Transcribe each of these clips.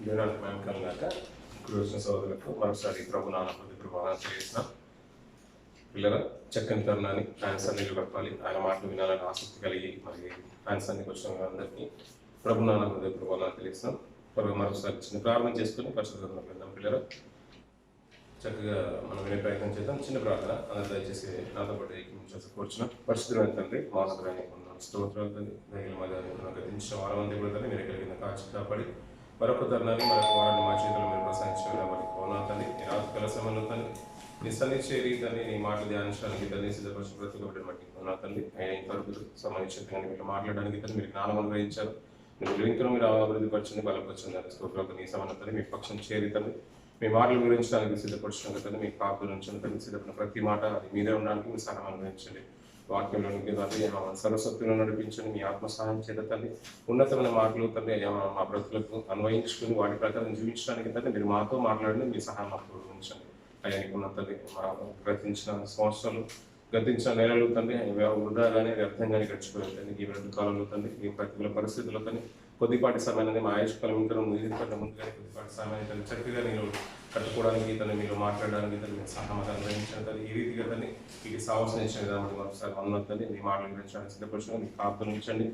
దేవునికి మహిమ కలుగాక. ఇప్పుడు వచ్చిన సోదరులకు మరోసారి ప్రభు నామ ప్రభావం చేసిన పిల్లల చక్కని తరుణాన్ని ఆయన సన్నిధిలో గడపాలి, ఆయన మాటలు వినాలని ఆసక్తి కలిగి మరి ఆయన సన్నిధికి వచ్చిన వారందరికీ ప్రభు నామ ప్రభావం తెలియజేస్తున్నాం. ప్రభు మరోసారి చిన్న ప్రారంభం చేసుకుని పరిశుద్ధ పెద్దాం. పిల్లల చక్కగా మనం వినే ప్రయత్నం చేద్దాం. చిన్న ప్రార్థన అందరూ దయచేసి నాతో పాటు కూర్చున్న పరిశుద్ధమైన తండ్రి మాసరాన్ని స్తోత్రాలు తండ్రి గతించిన వారం అంతా కూడా తండ్రి మీరు కలిగిన కాచి కాపాడి మరొక తరుణాన్ని మరొక వారాన్ని మా చేతులు మీరు ప్రసాదించగలమని కోనాతండి. నీ రాజకీయ సమయంలో తండ్రి నీ సన్నిధి చేరి తండ్రి నీ మాటలు ధ్యానించడానికి తండ్రి సిద్ధపరిచిన ప్రతి ఒక్కటి బట్టి కోనాతండి. ఆయన తరపులు సంబంధించిన మీరు మాట్లాడడానికి తండ్రి మీరు జ్ఞానం అనుగ్రహించారు. మీరు ఇంకా మీరు అభివృద్ధి పరిచింది బలపరిచింది స్తోత్రాలకు నీ సమయంలో తండ్రి మీ పక్షం చేరి తండ్రి మీ మాటలు గురించడానికి సిద్ధపరచడం కదా మీ కాపుల నుంచి సిద్ధపడిన ప్రతి మాట అది మీరే ఉండడానికి మీ సహాయం అనుగ్రహించండి. వాక్యంలోనికి తండ్రి సర్వశక్తులను నడిపించండి. మీ ఆత్మ సహాయం చేత తండ్రి ఉన్నతమైన మాటలు తండ్రి మా బ్రతులకు అన్వయించుకుని వాటి ప్రకారం జీవించడానికి తండ్రి మీరు మాతో మాట్లాడండి. మీ సహాయం మాకు ఉంచండి. అయ్యానికి ఉన్న తండ్రి మా గతించిన సంవత్సరాలు గతించిన నెలలు తండ్రి వృధాగానే వ్యర్థంగానే గడిచిపోయారు తండ్రి. ఈ రెండు కాలంలో తండ్రి ఈ ప్రతికూల పరిస్థితుల్లో తండ్రి కొద్దిపాటి సమయాన్ని మా ఆయుష్ కాలం ఇంకా ముగిన ముందుగానే కొద్దిపాటి సమయాన్ని తను చక్కగా నేను కట్టుకోవడానికి తను మీరు మాట్లాడడానికి తను మీరు సహాయం అనుగ్రహించిన తను ఈ రీతిగా తను ఇది సావసనించిన విధానం ఒకసారి అన్నతండి మీ మాటలు గురించి సిద్ధపరచడం మీ కాపులు ఉంచండి.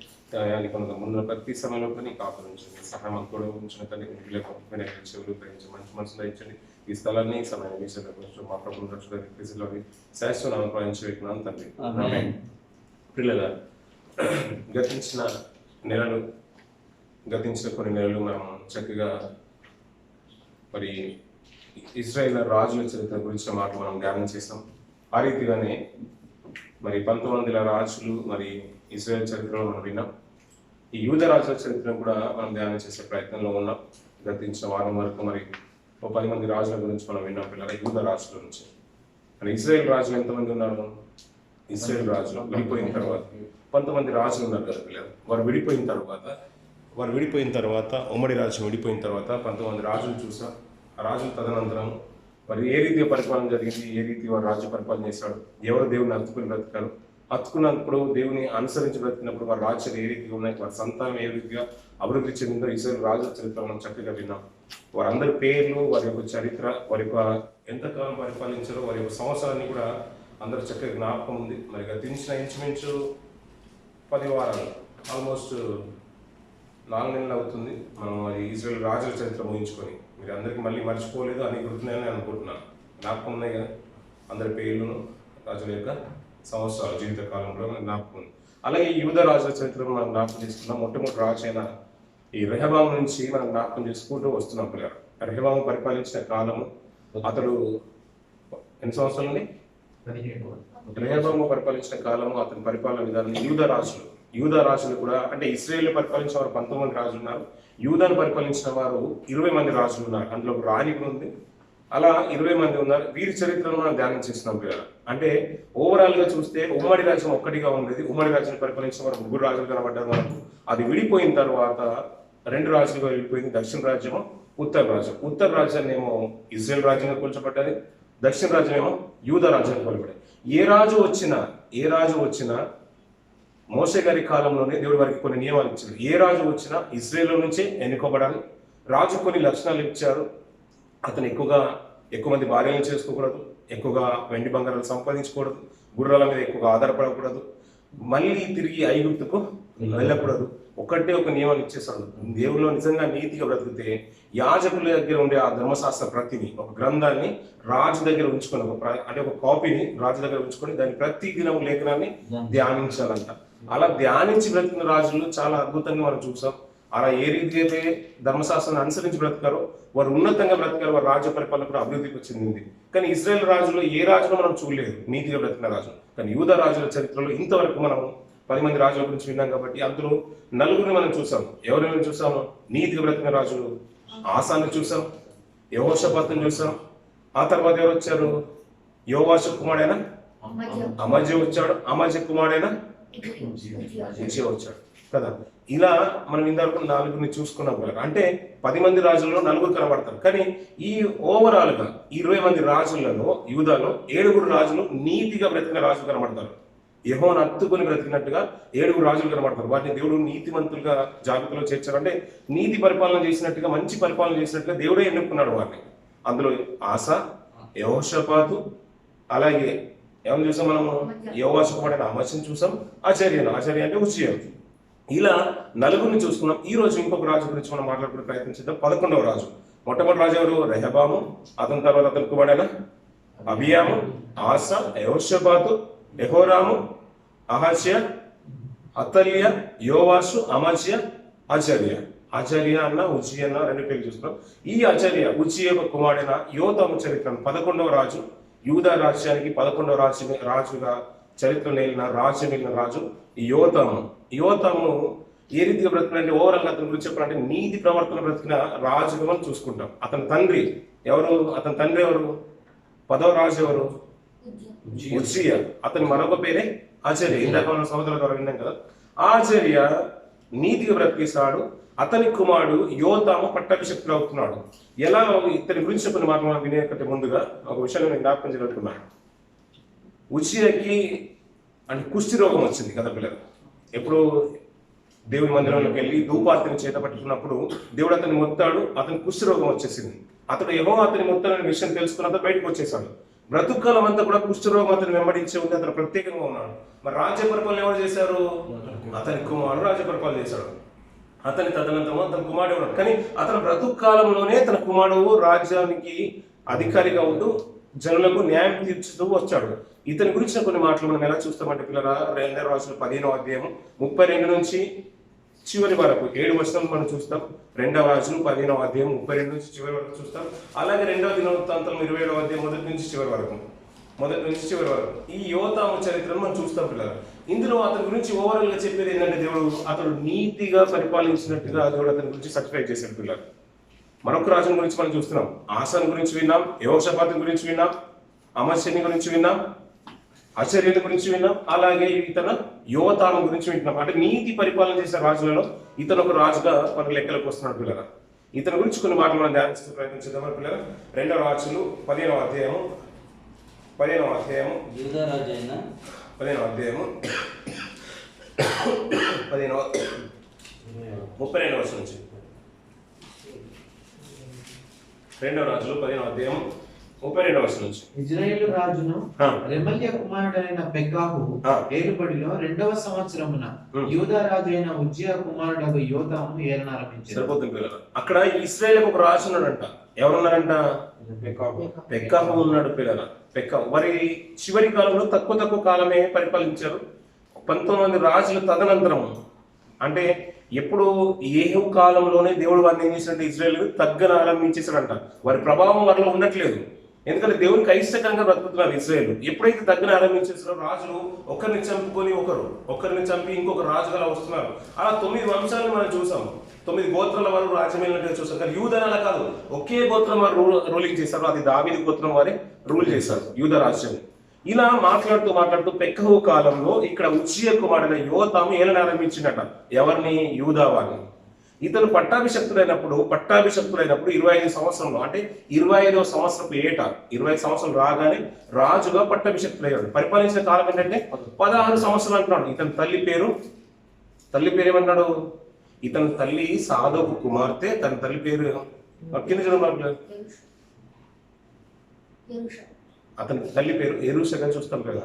కొంత ముందు ప్రతి సమయంలో నీ కాపులు ఉంచండి. సహాయం కూడా ఉంచిన తల్లి వినాయక చెవులు గ్రహించి మంచి మనసులో ఇచ్చండి. ఈ స్థలాన్ని సమయం మీ సిద్ధపరచు మా ప్రభుత్వ రక్షకుడి శాశ్వత అనుగ్రహించి పెట్టినాను తండ్రి. పిల్లల గతించిన కొన్ని నెలలు మనం చక్కగా మరి ఇజ్రాయేల్ రాజుల చరిత్ర గురించిన మాటలు మనం ధ్యానం చేస్తాం. ఆ రీతిగానే మరి 19 రాజులు మరి ఇజ్రాయేల్ చరిత్రలో మనం విన్నాం. ఈ యూద రాజుల చరిత్రను కూడా మనం ధ్యానం చేసే ప్రయత్నంలో ఉన్నాం. గతించిన వారం వరకు మరి 10 మంది రాజుల గురించి మనం విన్నాం. పిల్లల యూద రాజుల గురించి మరి ఇజ్రాయేల్ రాజులు ఎంతమంది ఉన్నారు? ఇజ్రాయేల్ రాజులు విడిపోయిన తర్వాత 19 రాజులు ఉన్నారు కదా పిల్లలు. వారు విడిపోయిన తర్వాత ఉమ్మడి రాజ్యం విడిపోయిన తర్వాత 19 రాజులు చూసాం. ఆ రాజులు తదనంతరం మరి ఏ రీతిగా పరిపాలన జరిగింది, ఏ రీతి వారు రాజ్య పరిపాలన చేశాడు, ఎవరు దేవుని హత్తుకుని బ్రతికారు, హత్తుకున్నప్పుడు దేవుని అనుసరించి బ్రతికినప్పుడు వారి రాజ్యాలు ఏ రీతిగా ఉన్నాయి, వారి సంతానం ఏ రీతిగా అభివృద్ధి చెందిందో ఇజ్రాయేల్ రాజుల చరిత్ర మనం చక్కగా విన్నాం. వారందరి పేర్లు, వారి యొక్క చరిత్ర, వారి యొక్క ఎంతకాలం పరిపాలించారో వారి యొక్క సంవత్సరాన్ని కూడా అందరూ చక్కగా జ్ఞాపకం ఉంది. మరి గతించిన ఇంచుమించు 10 వారాలు ఆల్మోస్ట్ 4 నెలలు అవుతుంది మనం మరి ఇజ్రాయేల్ రాజుల చరిత్ర ఊహించుకొని. మీరు అందరికీ మళ్ళీ మర్చిపోలేదు అని గుర్తున్నాయని అనుకుంటున్నాను. జ్ఞాపకం ఉన్నాయి కదా అందరి పేర్లను, రాజుల యొక్క సంవత్సరాలు జీవిత కాలంలో జ్ఞాపకం ఉంది. అలాగే యూద రాజుల చరిత్రను మనం జ్ఞాపకం చేసుకున్నాం. మొట్టమొదటి రాజు అయిన ఈ రెహబాము నుంచి మనం జ్ఞాపకం చేసుకుంటూ వస్తున్నాం. పిల్లలు రెహబాము పరిపాలించిన కాలము అతడు ఎన్ని సంవత్సరాలు? రెహబాము పరిపాలించిన కాలము అతని పరిపాలన విధానం. యూద రాజులు కూడా అంటే ఇశ్రాయేల్ పరిపాలించిన వారు 19 రాజులు ఉన్నారు. యూదాను పరిపాలించిన వారు 20 మంది రాజులు ఉన్నారు. అందులో ఒక రాణి కూడా ఉంది. అలా 20 మంది ఉన్నారు. వీరి చరిత్రను మనం ధ్యానం చేస్తున్నాం పిల్లలు. అంటే ఓవరాల్ గా చూస్తే ఉమ్మడి రాజ్యం ఒక్కటిగా ఉండేది. ఉమ్మడి రాజ్యం పరిపాలించిన వారు 3 రాజులు కనబడ్డారు మనకు. అది విడిపోయిన తర్వాత 2 రాజులుగా విడిపోయింది. దక్షిణ రాజ్యము, ఉత్తర రాజ్యం. ఉత్తర రాజ్యాన్ని ఏమో ఇజ్రాయేల్ రాజ్యంగా కూల్చబడ్డది, దక్షిణ రాజ్యం ఏమో యూద రాజ్యంగా కూల్చబడ్డది. ఏ రాజు వచ్చినా మోషే గారి కాలంలోనే దేవుడి వారికి కొన్ని నియమాలు ఇచ్చారు. ఏ రాజు వచ్చినా ఇజ్రాయేల్ నుంచే ఎన్నుకోబడాలి. రాజు కొన్ని లక్షణాలు ఇచ్చారు. అతను ఎక్కువ మంది భార్యలను చేసుకోకూడదు, ఎక్కువగా వెండి బంగారాలు సంపాదించకూడదు, గుర్రాల మీద ఎక్కువగా ఆధారపడకూడదు, మళ్ళీ తిరిగి ఐగుప్తుకు వెళ్ళకూడదు. ఒకటే ఒక నియమాలు ఇచ్చేసాడు. దేవుల్లో నిజంగా నీతిగా బ్రతికితే యాజకుల దగ్గర ఉండే ఆ ధర్మశాస్త్ర ప్రతిని, ఒక గ్రంథాన్ని రాజు దగ్గర ఉంచుకొని అంటే ఒక కాపీని రాజు దగ్గర ఉంచుకొని దాన్ని ప్రతి దినం లేఖనాన్ని ధ్యానించాలంట. అలా ధ్యానించి బ్రతికిన రాజులు చాలా అద్భుతంగా మనం చూసాం. అలా ఏ రీతి అయితే ధర్మశాస్త్రాన్ని అనుసరించి బ్రతికారో వారు ఉన్నతంగా బ్రతికారు. వారి రాజ్య పరిపాలన కూడా అభివృద్ధికి చెందింది. కానీ ఇజ్రాయేల్ రాజులో ఏ రాజును మనం చూడలేదు నీతిగా బ్రతికిన రాజులు. కానీ యూద రాజుల చరిత్రలో ఇంతవరకు మనం 10 మంది రాజుల గురించి విన్నాం కాబట్టి అందులో 4 మనం చూసాం. ఎవరెవరు చూసాము? నీతిగా బ్రతికిన రాజులు. ఆసాన్ని చూసాం, యెహోషాపాతుని చూసాం. ఆ తర్వాత ఎవరు వచ్చారు? యోవాషు కుమారుడైన అమజ్య వచ్చాడు. అమజ్య కుమారుడైన ఉజ్జియా వచ్చాడు కదా. ఇలా మనం ఇంతవరకు 4 చూసుకున్నాం కదా. అంటే 10 మంది రాజుల్లో 4 కనబడతారు. కానీ ఈ ఓవరాల్ గా 20 మంది రాజులలో యూదాలో 7 రాజులు నీతిగా బ్రతికిన రాజులు కనబడతారు. యెహోవాను హత్తుకొని బ్రతికినట్టుగా 7 రాజులు కనబడతారు. వాటిని దేవుడు నీతిమంతులుగా జాబితాలో చేర్చారు. అంటే నీతి పరిపాలన చేసినట్టుగా, మంచి పరిపాలన చేసినట్టుగా దేవుడే ఎన్నుకున్నాడు వారిని. అందులో ఆసా, యెహోషాపాతు, అలాగే ఏమని చూసాం మనము, యోవాషు కుమారుడైన అమస్యాను చూసాం, ఆచార్య అంటే ఉజ్జియా. ఇలా నలుగురిని చూసుకున్నాం. ఈ రోజు ఇంకొక రాజు గురించి మనం మాట్లాడుకునే ప్రయత్నించిద్దాం. 11వ రాజు. మొట్టమొదటి రాజు ఎవరు? రెహబాము. అతని తర్వాత అతని కుమారుడైన అబియాము, ఆసా, యెహోషాపాతు, యెహోరాము, అహజ్య, అతల్య, యోవాషు, అమజ్య, ఆచార్య అన్న ఉజ్జియా అన్న 2 పేర్లు చూస్తున్నాం. ఈ ఉజ్జియా కుమారుడైన యోతాము చరిత్రను 11వ రాజు, యూదా రాజ్యానికి 11వ రాజుగా చరిత్ర నేలిన రాజు ఈ యోతాము ఏ రీతిగా బ్రతికినంటే ఓవరాల్ అతని గురించి చెప్పాలంటే నీతి ప్రవర్తన బ్రతికిన రాజుగా మనం చూసుకుంటాం. అతని తండ్రి ఎవరు? 10వ రాజు ఎవరు? ఉజ్జియా. అతని మరొక పేరే ఆచార్య. ఇందాక మన సోదరుల ద్వారా విన్నాం కదా. ఆచార్య నీతిగా బ్రతికిస్తాడు. అతని కుమారుడు యోతాము పట్టాభిషిక్తుడు అవుతున్నాడు. ఎలా? ఇతని గురించి కొన్ని మాటలు మనం వినే కంటే ముందుగా ఒక విషయాన్ని నేను జ్ఞాపకం చేయగలుగుతున్నాను. ఉజ్జియాకి అంటే కుష్టి రోగం వచ్చింది కదా పిల్లలు. ఎప్పుడు దేవుని మందిరంలోకి వెళ్ళి ధూపార్తిని చేత పట్టుకున్నప్పుడు దేవుడు అతన్ని మొత్తాడు. అతని కుష్టి రోగం వచ్చేసింది. అతడు యెహోవా అతని మొత్తాలనే విషయం తెలుసుకున్న అతను బయటకు వచ్చేసాడు. బ్రతుకాలం అంతా కూడా కుష్టి రోగం అతను వెంబడించే ఉంది. అతను ప్రత్యేకంగా ఉన్నాడు. మరి రాజ్య పరిపాలన ఎవరు చేశారు? అతని కుమారుడు రాజ్య పరిపాలన చేశాడు. అతని తదనంతరం అతని కుమారుడు ఉన్నాడు. కానీ అతని బ్రతుకాలంలోనే తన కుమారుడు రాజ్యానికి అధికారిగా ఉంటూ జనులకు న్యాయం తీర్చుతూ వచ్చాడు. ఇతని గురించిన కొన్ని మాటలు మనం ఎలా చూస్తామంటే పిల్లల 2వ రాజులు 15వ అధ్యాయం 32 నుంచి చివరి వరకు 7 వచనాలు మనం చూస్తాం. 2వ రాజులు 15వ అధ్యాయం 32 నుంచి చివరి వరకు చూస్తాం. అలాగే 2వ దినవృత్తాంతం 27వ అధ్యాయం మొదటి నుంచి చివరి వరకు ఈ యోతాము చరిత్రను మనం చూస్తాం పిల్లలు. ఇందులో అతని గురించి ఓవరాల్ గా చెప్పేది ఏంటంటే దేవుడు అతడు నీతిగా పరిపాలించినట్టుగా దేవుడు అతని గురించి సర్టిఫై చేశాడు పిల్లలు. మరొక రాజుని గురించి మనం చూస్తున్నాం. ఆసాను గురించి విన్నాం, యెహోషాపాతు గురించి విన్నాం, అమస్యాని గురించి విన్నాం, ఆచార్యుల గురించి విన్నాం. అలాగే ఇతను యోతాము గురించి వింటున్నాం. అంటే నీతి పరిపాలన చేసిన రాజులలో ఇతను ఒక రాజుగా మన లెక్కలకు వస్తున్నాడు పిల్లల. ఇతని గురించి కొన్ని మాటలు మనం ధ్యానిస్తూ ప్రయత్నించుదాం పిల్లల. 2వ రాజులు 15వ అధ్యాయము 32వ వచనం నుంచి 2వ రాజులు 15వ అధ్యాయం 32వ వచనం నుంచి ఇజ్రాయేలు రాజును రెమల్య కుమారుడైన పెకాహు ఏలుబడిలో 2వ సంవత్సరమున యూదా రాజు అయిన ఉజ్జియా కుమారుడు యోతాము ఏలనారంభించాడు. సరిపోతుంది పిల్లలు. అక్కడ ఇశ్రాయేల్ ఒక రాజు ఉన్నాడంట. ఎవరున్నారంట? పెకాహు ఉన్నాడు పిల్లల. వారి చివరి కాలంలో తక్కువ కాలమే పరిపాలించారు. 19 రాజుల తదనంతరం అంటే ఎప్పుడు ఏహు కాలంలోనే దేవుడు వారిని ఏం చేసినట్టు ఇజ్రాయేల్ తగ్గన ఆరంభించేసాడంట. వారి ప్రభావం వారిలో ఉండట్లేదు. ఎందుకంటే దేవునికి అయిష్టకంగా బ్రతుకుతున్నారు ఇజ్రాయేల్. ఎప్పుడైతే తగ్గన ఆరంభించేసారో రాజులు ఒకరిని చంపుకొని ఒకరిని చంపి ఇంకొక రాజుగా వస్తున్నారు. అలా 9 వంశాలను మనం చూసాం. 9 గోత్రాల వారు రాజ్యం వెళ్ళినట్టుగా చూసాం. కానీ యూదా అలా కాదు, ఒకే గోత్రం వారు రూలింగ్ చేశారు. అది దావీదు గోత్రం వారే రూల్ చేశారు యూదా రాజ్యం. ఇలా మాట్లాడుతూ పెకహు కాలంలో ఇక్కడ ఉజ్జియా కుమారుడైన యోతాము ఏలన ఆరంభించినట. ఎవరిని? యూదా వారిని. ఇతను పట్టాభిషక్తుడైనప్పుడు 25 సంవత్సరంలో అంటే 25వ సంవత్సరపు ఏట 25 సంవత్సరం రాగానే రాజుగా పట్టాభిషక్తుడయ్యాడు. పరిపాలించిన కాలం ఏంటంటే 16 సంవత్సరాలు అంటున్నాడు. ఇతని తల్లి పేరు ఏమన్నాడు? ఇతని తల్లి సాదోకు కుమార్తె. తన తల్లి పేరు అతని తల్లి పేరు ఎరుషగా చూస్తాం కదా.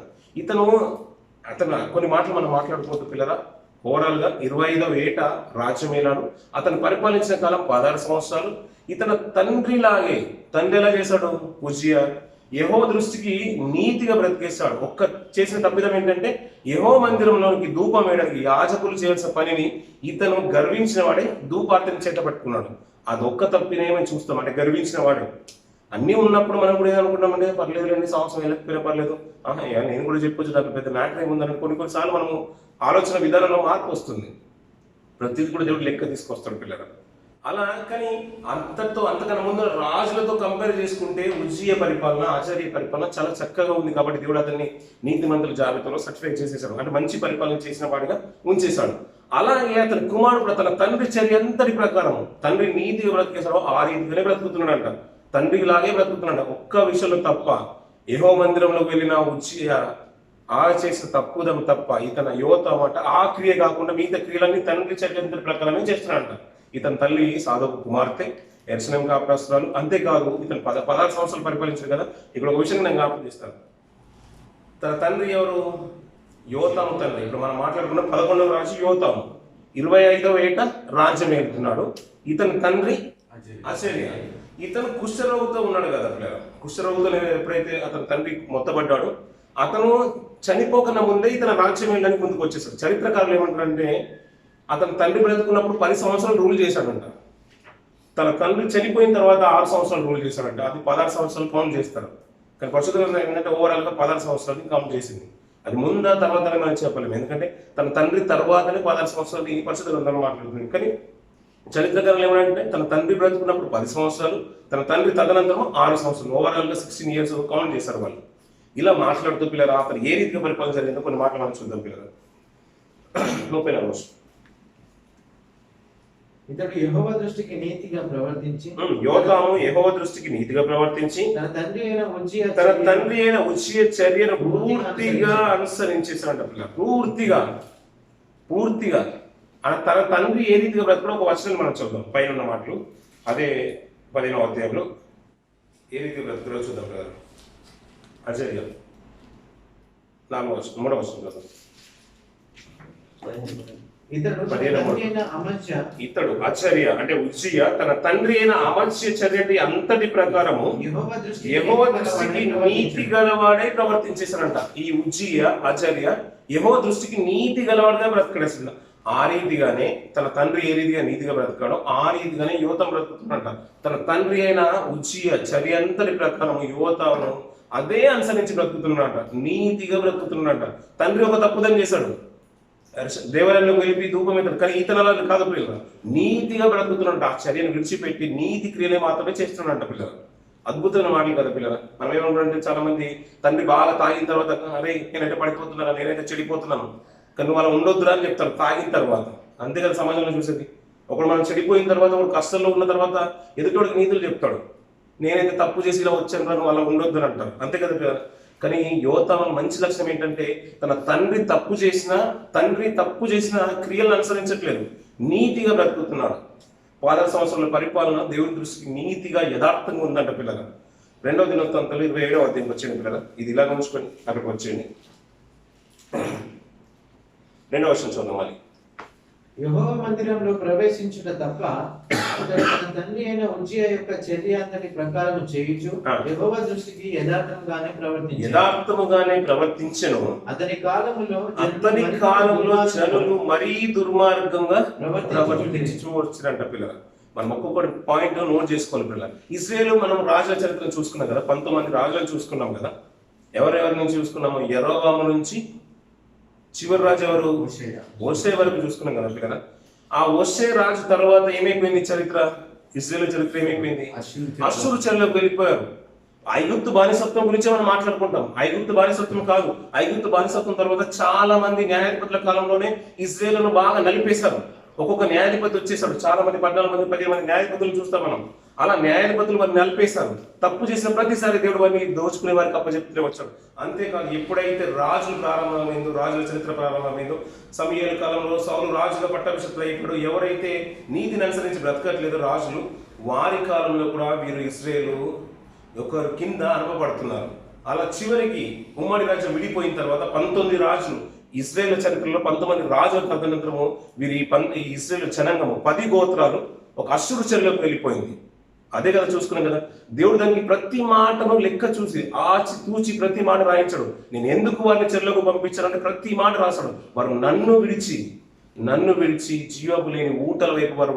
అతను కొన్ని మాటలు మనం మాట్లాడుకోవద్దు పిల్లరా. ఓవరాల్ గా 25వ ఏట రాజ్యమేలాడు. అతను పరిపాలించిన కాలం 16 సంవత్సరాలు. ఇతను తండ్రి ఎలా చేశాడు? ఉజ్జియా యెహోవా దృష్టికి నీతిగా బ్రతికేస్తాడు. చేసిన తప్పిదం ఏంటంటే యెహోవా మందిరంలోనికి ధూపం వేయడానికి యాజకులు చేయాల్సిన పనిని ఇతను గర్వించిన వాడే ధూపార్తిని చేత పట్టుకున్నాడు. అదొక్క తప్పినేమని చూస్తాం. అంటే గర్వించిన వాడే. అన్నీ ఉన్నప్పుడు మనం కూడా ఏదనుకుంటామంటే పర్లేదు, 2 సంవత్సరం వెళ్ళకపోయినా పర్లేదు, నేను కూడా చెప్పొచ్చు, దానికి పెద్ద మ్యాటర్ ఏముందని కొన్నిసార్లు మనము ఆలోచన విధానంలో మార్పు వస్తుంది. ప్రతిదీ కూడా దేవుడు లెక్క తీసుకొస్తాడు పిల్లలు. అలా కానీ అంతకన్నా ముందు రాజులతో కంపేర్ చేసుకుంటే ఉజ్జియా పరిపాలన, ఆచార్య పరిపాలన చాలా చక్కగా ఉంది. కాబట్టి దేవుడు అతన్ని నీతిమంతుల జాబితాలో సర్టిఫై చేసేసాడు. అంటే మంచి పరిపాలన చేసిన వాడిగా ఉంచేశాడు. అలాగే అతని కుమారుడు తన తండ్రి చర్య అంతటి ప్రకారం తండ్రి నీతిగా బ్రతికేశాడో ఆ రీతిగానే బ్రతుకుతున్నాడంట. తండ్రిలాగే బ్రతుకుతున్నాడు. ఒక్క విషయంలో తప్ప యెహోవా మందిరంలోకి వెళ్ళిన ఉజ్జియా ఆ చేసిన తప్పుదం తప్ప ఇతను యోతం అంట ఆ క్రియ కాకుండా మిగతా క్రియలన్నీ తండ్రి చర్యంతరి ప్రకారమే చేస్తున్నాడంట. ఇతని తల్లి సాధకు కుమార్తె, ఎరుసలేం కాపురస్తురాలు. అంతేకాదు ఇతను 16 సంవత్సరాలు పరిపాలించారు కదా. ఇక్కడ ఒక విషయం నేను జ్ఞాపకం చేస్తాను. తన తండ్రి ఎవరు? యోతాము తండ్రి. ఇప్పుడు మనం మాట్లాడుకున్న 11వ రాజు యోతాము 25వ ఏట రాజ్యం ఏలుతున్నాడు. ఇతని తండ్రి అజర్యా. ఇతను కుష్ఠరోగితో ఉన్నాడు కదా. కుష్ఠరోగితో ఎప్పుడైతే అతని తండ్రి మొత్తబడ్డాడు, అతను చనిపోకన్నా ముందే ఇతను రాజ్యం వెళ్ళడానికి ముందుకు వచ్చేసాడు. చరిత్రకారులు ఏమంటారంటే అతను తండ్రి బ్రతుకున్నప్పుడు 10 సంవత్సరాలు రూల్ చేశాడంట. తన తండ్రి చనిపోయిన తర్వాత 6 సంవత్సరాలు రూల్ చేశాడంట. అది 16 సంవత్సరాలు కౌంట్ చేస్తారు. కానీ పరిశుద్ధ గ్రంథం ఏంటంటే ఓవరాల్గా 16 సంవత్సరాలు కౌంట్ చేసింది. అది ముందా తర్వాతనే మనం చెప్పలేము. ఎందుకంటే తన తండ్రి తర్వాతనే 16 సంవత్సరాలు ఈ పరిశుద్ధ గ్రంథంలో మాట్లాడుతుంది. కానీ చరిత్రకారులు ఏమంటే తన తండ్రి బ్రతుకున్నప్పుడు 10 సంవత్సరాలు, తన తండ్రి తదనంతరం 6 సంవత్సరాలు, ఓవరాల్గా 16 ఇయర్స్ కౌంట్ చేశారు వాళ్ళు. ఇలా మాట్లాడుతూ పిల్లలు అతను ఏ రీతిగా పరిపాలన జరిగిందో కొన్ని మాటలు మనం చూద్దాం పిల్లలు. 34వ వర్షం. ఇతడు యెహోవా దృష్టికి నీతిగా ప్రవర్తించి యోతాము యెహోవా దృష్టికి నీతిగా ప్రవర్తించి తన తండ్రి అయిన ఉజ్జియా చర్యను పూర్తిగా అనుసరించేసాడంట పిల్లలు. పూర్తిగా తన తండ్రి ఏ రీతిగా బ్రతకడో ఒక వచనం మనం చూద్దాం. పైన ఉన్న మాటలు అదే 15వ అధ్యాయంలో ఏ రీతిగా బ్రతకడో చూద్దాం పిల్లలు. అజర్య 4వ వచనం 3వ వచనం చూద్దాం. ఇతడు అచర్య అంటే ఉజ్జియా తన తండ్రి అయిన అమత్స్య చర్య అంతటి ప్రకారము యెహోవా దృష్టికి నీతి గలవాడై ప్రవర్తించేశాడంట. ఈ ఉజ్జియా అచర్య యెహోవా దృష్టికి నీతి గలవాడుగా బ్రతకడేస్తాడు. ఆ రీతిగానే తన తండ్రి ఏ రీతిగా నీతిగా బ్రతకాడో ఆ రీతిగానే యువతం బ్రతుకుతున్నట. తన తండ్రి అయిన ఉజ్జియా చర్య అంతటి ప్రకారం యువతను అదే అనుసరించి బ్రతుకుతున్నట, నీతిగా బ్రతుకుతున్నట. తండ్రి ఒక తప్పుదం చేశాడు, దేవాలయంలో వెళ్ళి ధూపం అవుతాడు. కానీ ఇతను అలా కాదు పిల్లలు, నీతిగా బ్రతుకుతున్నట్టు ఆ చర్యను విడిచిపెట్టి నీతి క్రియలే మాత్రమే చేస్తున్నట్ట పిల్లలు. అద్భుతమైన మాటలు కదా పిల్లలు. మనం ఏమంటారంటే చాలా మంది తండ్రి బాగా తాగిన తర్వాత అరే నేనైతే పడిపోతున్నాను, నేనైతే చెడిపోతున్నాను, కానీ వాళ్ళు ఉండొద్దురా అని చెప్తారు తాగిన తర్వాత. అంతే కదా సమాజంలో చూసేది. ఒకడు మనం చెడిపోయిన తర్వాత ఒక కష్టంలో ఉన్న తర్వాత ఎదుటివాడికి నీతులు చెప్తాడు, నేనైతే తప్పు చేసి ఇలా వచ్చాను రా అలా ఉండొద్దు అని అంటారు. అంతే కదా పిల్లలు. కానీ యోతాము మంచి లక్షణం ఏంటంటే తన తండ్రి తప్పు చేసిన క్రియలను అనుసరించట్లేదు, నీతిగా బ్రతుకుతున్నాడు. 16 సంవత్సరాల పరిపాలన దేవుని దృష్టికి నీతిగా యథార్థంగా ఉందంట పిల్లల. 2వ దినవృత్తాంతాలు 27వ అధ్యాయంకి వచ్చేయండి పిల్లల. ఇది ఇలాగ ఉంచుకొని అక్కడికి వచ్చేయండి. 2వ వర్షం చూద్దాం. మళ్ళీ యెహోవా మందిరంలో ప్రవేశించుట తప్ప అతడు తన తండ్రి అయిన ఉజ్జియా యొక్క చర్య అంతటి ప్రకారం చేయుచు యెహోవా దృష్టికి యథార్థముగానే ప్రవర్తించెను. అతని కాలములో జనులు మరీ దుర్మార్గంగా ప్రవర్తించి చూడొచ్చినంట పిల్లలు. మనం ఒక్కొక్కటి పాయింట్ నోట్ చేసుకోవాలి పిల్లలు. ఇజ్రాయేల్ మనం రాజుల చరిత్రను చూసుకున్నాం కదా, 19 రాజులను చూసుకున్నాం కదా. ఎవరెవరి నుంచి చూసుకున్నాము? యెరోబాము నుంచి చివరి రాజు ఎవరు? హోషేయ వరకు చూసుకున్నాం కదా పిల్లల. ఆ హోషేయ రాజు తర్వాత ఏమైపోయింది చరిత్ర? ఇశ్రాయేలు చరిత్ర ఏమైపోయింది? అష్షూరు చెరలోకి వెళ్ళిపోయారు. ఐగుప్తు బానిసత్వం గురించి మనం మాట్లాడుకుంటాం. ఐగుప్తు బానిసత్వం కాదు, ఐగుప్తు బానిసత్వం తర్వాత చాలా మంది న్యాయాధిపతుల కాలంలోనే ఇశ్రాయేలును బాగా నలిపేశారు. ఒక్కొక్క న్యాయాధిపతి వచ్చేసాడు. చాలా మంది 14 మంది 15 మంది న్యాయాధిపతులు చూస్తాం మనం. అలా న్యాయాధిపతులు వారిని నలిపేశారు. తప్పు చేసిన ప్రతిసారి దేవుడు వారిని దోచుకునే వారికి అప్పచెప్తూనే వచ్చాడు. అంతేకాదు ఎప్పుడైతే రాజులు ప్రారంభమైందో, రాజుల చరిత్ర ప్రారంభమైందో, సమూయేలు కాలంలో సౌలు రాజుగా పట్టాభిషిక్తులు అయిపోయాడు. ఎవరైతే నీతిని అనుసరించి బ్రతకట్లేదో రాజులు, వారి కాలంలో కూడా వీరు ఇశ్రాయేలు ఒకరి కింద అనుభవపడుతున్నారు. అలా చివరికి ఉమ్మడి రాజ్యం విడిపోయిన తర్వాత 19 రాజులు ఇశ్రాయేలు చరిత్రలో 19 రాజుల తదనంతరము వీరి ఇశ్రాయేలు జనాంగము 10 గోత్రాలు ఒక అష్షూరు చెరలోకి వెళ్ళిపోయింది. అదే కదా చూసుకున్నాం కదా. దేవుడు దానికి ప్రతి మాటను లెక్క చూసి ఆచి తూచి ప్రతి మాట రాయించాడు. నేను ఎందుకు వారిని చెరలోకి పంపించానంటే ప్రతి మాట రాశాడు. వారు నన్ను విడిచి జీవము లేని ఊటల వైపు వారు